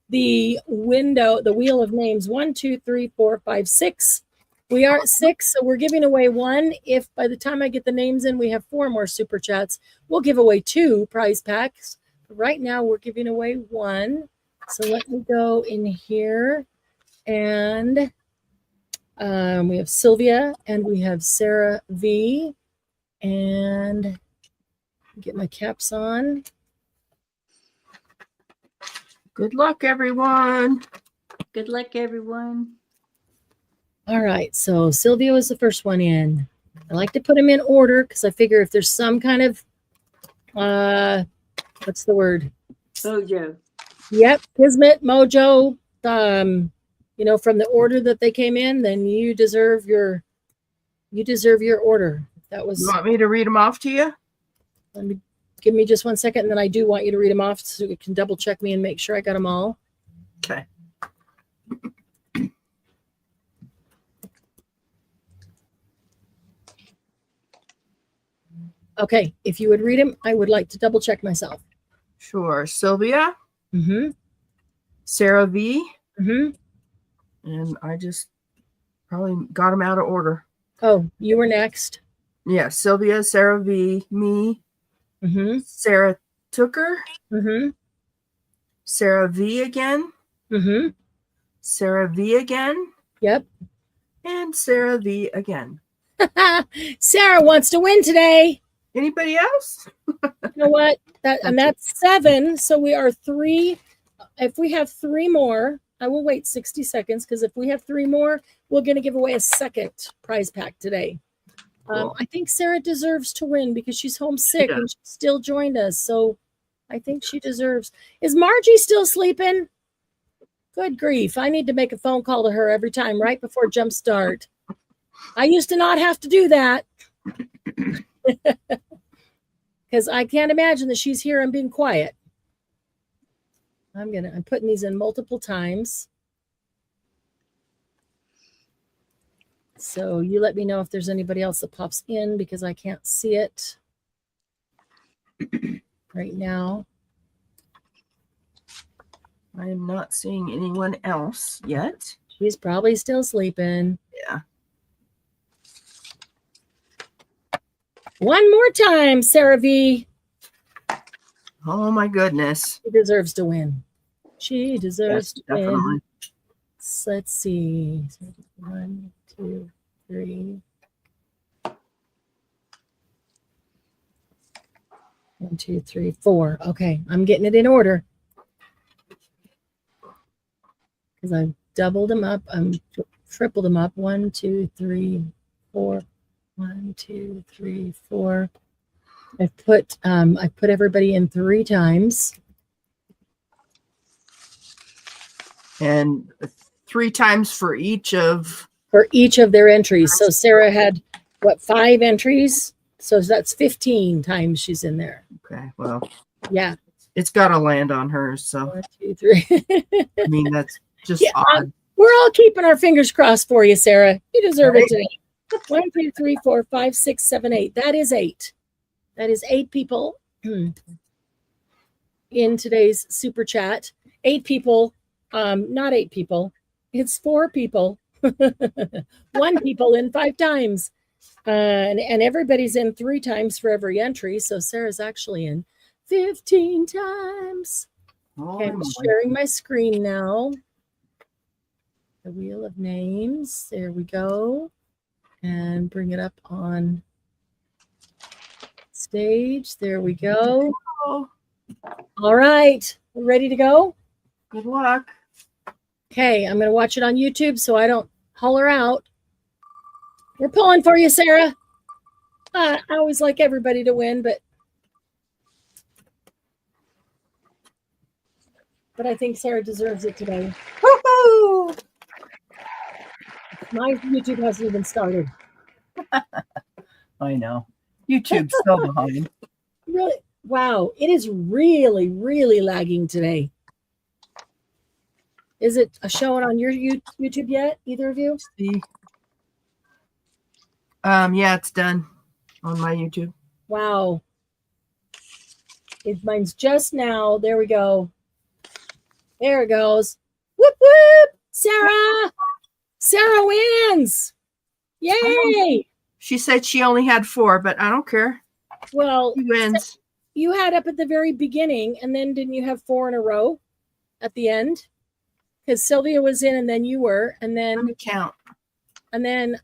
the window, the wheel of names. 1, 2, 3, 4, 5, 6. We are at 6, so we're giving away 1. If by the time I get the names in, we have 4 more super chats, we'll give away 2 prize packs. Right now, we're giving away 1. So let me go in here, and we have Sylvia, and we have Sarah V, and get my caps on. Good luck, everyone. Good luck, everyone. All right, so Sylvia was the first one in. I like to put them in order because I figure if there's some kind of, what's the word? Mojo. Yep, Kismet, Mojo, from the order that they came in, then you deserve your order. That was. You want me to read them off to you? Give me just 1 second, and then I do want you to read them off so you can double check me and make sure I got them all. Okay. Okay, if you would read them, I would like to double check myself. Sure. Sylvia. Mm-hmm. Sarah V. Mm-hmm. And I just probably got them out of order. Oh, you were next. Yeah, Sylvia, Sarah V, me, Sarah Tooker, Sarah V again, Sarah V again, yep, and Sarah V again. Sarah wants to win today. Anybody else? You know what? That's 7. So we are 3. If we have 3 more, I will wait 60 seconds because if we have 3 more, we're going to give away a second prize pack today. Cool. I think Sarah deserves to win because she's homesick and she still joined us. So I think she deserves. Is Margie still sleeping? Good grief. I need to make a phone call to her every time right before jump start. I used to not have to do that. Because I can't imagine that she's here and being quiet. I'm putting these in multiple times. So you let me know if there's anybody else that pops in because I can't see it right now. I am not seeing anyone else yet. She's probably still sleeping. Yeah. One more time, Sarah V. Oh my goodness. She deserves to win. She deserves to definitely win. Let's see. 1, 2, 3. 1, 2, 3, 4. Okay, I'm getting it in order. Because I've doubled them up. I'm tripled them up. 1, 2, 3, 4. 1, 2, 3, 4. I've put everybody in 3 times. And 3 times for each of their entries. So Sarah had what, 5 entries? So that's 15 times she's in there. Okay, well, yeah, it's got to land on hers. So 1, 2, 3. I mean, that's just odd. We're all keeping our fingers crossed for you, Sarah. You deserve it today. 1, 2, 3, 4, 5, 6, 7, 8. That is 8. That is 8 people in today's super chat. 8 people. Not 8 people. It's 4 people. 1 people in 5 times. And everybody's in 3 times for every entry. So Sarah's actually in 15 times. Okay, I'm sharing my screen now. The wheel of names. There we go. And bring it up on stage. There we go. All right. We're ready to go? Good luck. Okay, I'm going to watch it on YouTube so I don't holler out. We're pulling for you, Sarah. I always like everybody to win, but I think Sarah deserves it today. Woohoo! My YouTube hasn't even started. I know. YouTube's still behind. Really? Wow. It is really, really lagging today. Is it showing on your YouTube yet? Either of you? See. Yeah, it's done on my YouTube. Wow. Mine's just now. There we go. There it goes. Whoop, whoop. Sarah. Sarah wins. Yay. She said she only had 4, but I don't care. Well, She wins. you had up at the very beginning, and then didn't you have 4 in a row at the end? Because Sylvia was in, and then you were, and then Let me count. And then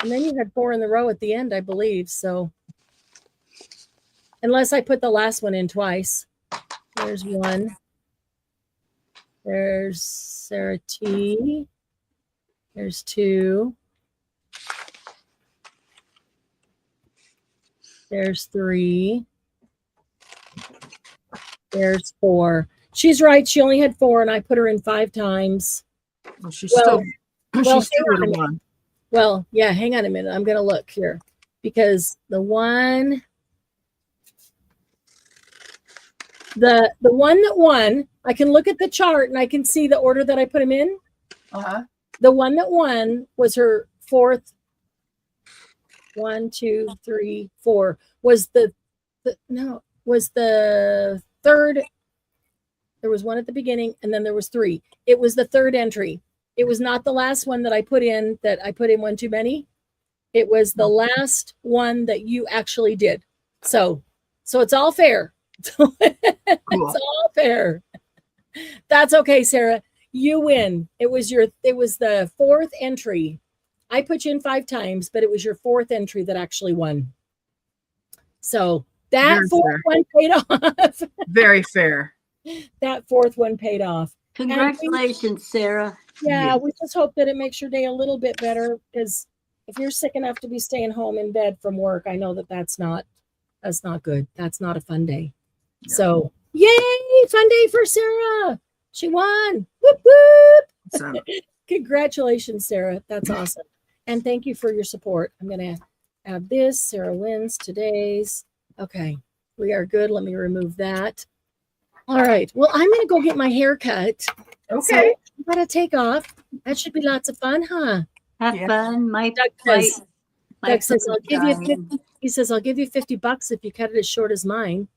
you had 4 in the row at the end, I believe. So unless I put the last one in twice. There's 1. There's Sarah T. There's 2. There's 3. There's 4. She's right. She only had 4, and I put her in 5 times. Well, she's still would have won. Well, yeah, hang on a minute. I'm going to look here because the one that won, I can look at the chart and I can see the order that I put him in. The one that won was her 4th. 1, 2, 3, 4 was the 3rd. There was 1 at the beginning, and then there was 3. It was the 3rd entry. It was not the last one that I put in one too many. It was the last one that you actually did. So it's all fair. Cool. It's all fair. That's okay, Sarah. You win. It was the 4th entry. I put you in 5 times, but it was your 4th entry that actually won. So that 4th one paid off. Very fair. That 4th one paid off. Congratulations, Sarah. Yeah, we just hope that it makes your day a little bit better, because if you're sick enough to be staying home in bed from work, I know that's not good. That's not a fun day. Yeah. So yay, fun day for Sarah. She won. Whoop, whoop. Awesome. Congratulations, Sarah. That's awesome. And thank you for your support. I'm going to add this. Sarah wins today's. Okay, we are good. Let me remove that. All right. Well, I'm going to go get my hair cut. Okay. So I'm going to take off. That should be lots of fun, huh? Have fun. Doug says, I'll give you 50. He says, I'll give you $50 if you cut it as short as mine.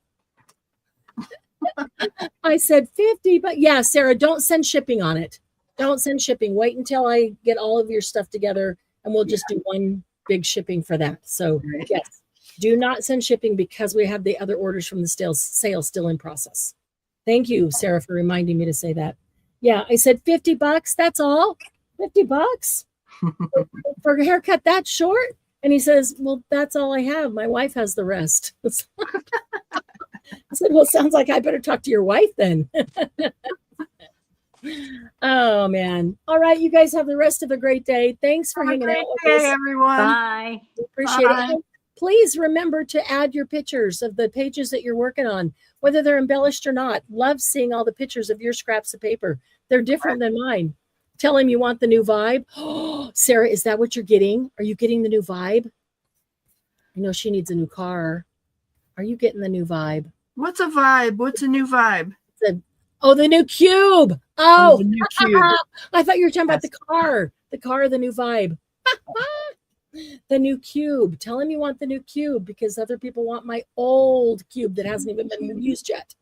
I said 50, but yeah, Sarah, don't send shipping on it. Don't send shipping. Wait until I get all of your stuff together, and we'll just do one big shipping for that. So yes, do not send shipping because we have the other orders from the sale still in process. Thank you, Sarah, for reminding me to say that. Yeah, I said $50. That's all. $50 for a haircut that short. And he says, well, that's all I have. My wife has the rest. I said, well, sounds like I better talk to your wife then. Oh, man. All right. You guys have the rest of a great day. Thanks for Have a hanging great out with day, us. everyone. Bye. Appreciate Bye. it. And please remember to add your pictures of the pages that you're working on, whether they're embellished or not. Love seeing all the pictures of your scraps of paper. They're different than mine. Tell him you want the new vibe. Oh, Sarah, is that what you're getting? Are you getting the new vibe? I know she needs a new car. Are you getting the new vibe? What's a vibe? What's a new vibe? Oh, the new cube. Oh, Oh, the new cube. I thought you were talking about the car. The car, the new vibe. The new cube. Tell him you want the new cube because other people want my old cube that hasn't even been used yet.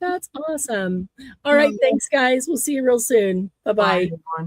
That's awesome. All right. Thanks, guys. We'll see you real soon. Bye-bye. Bye, everyone.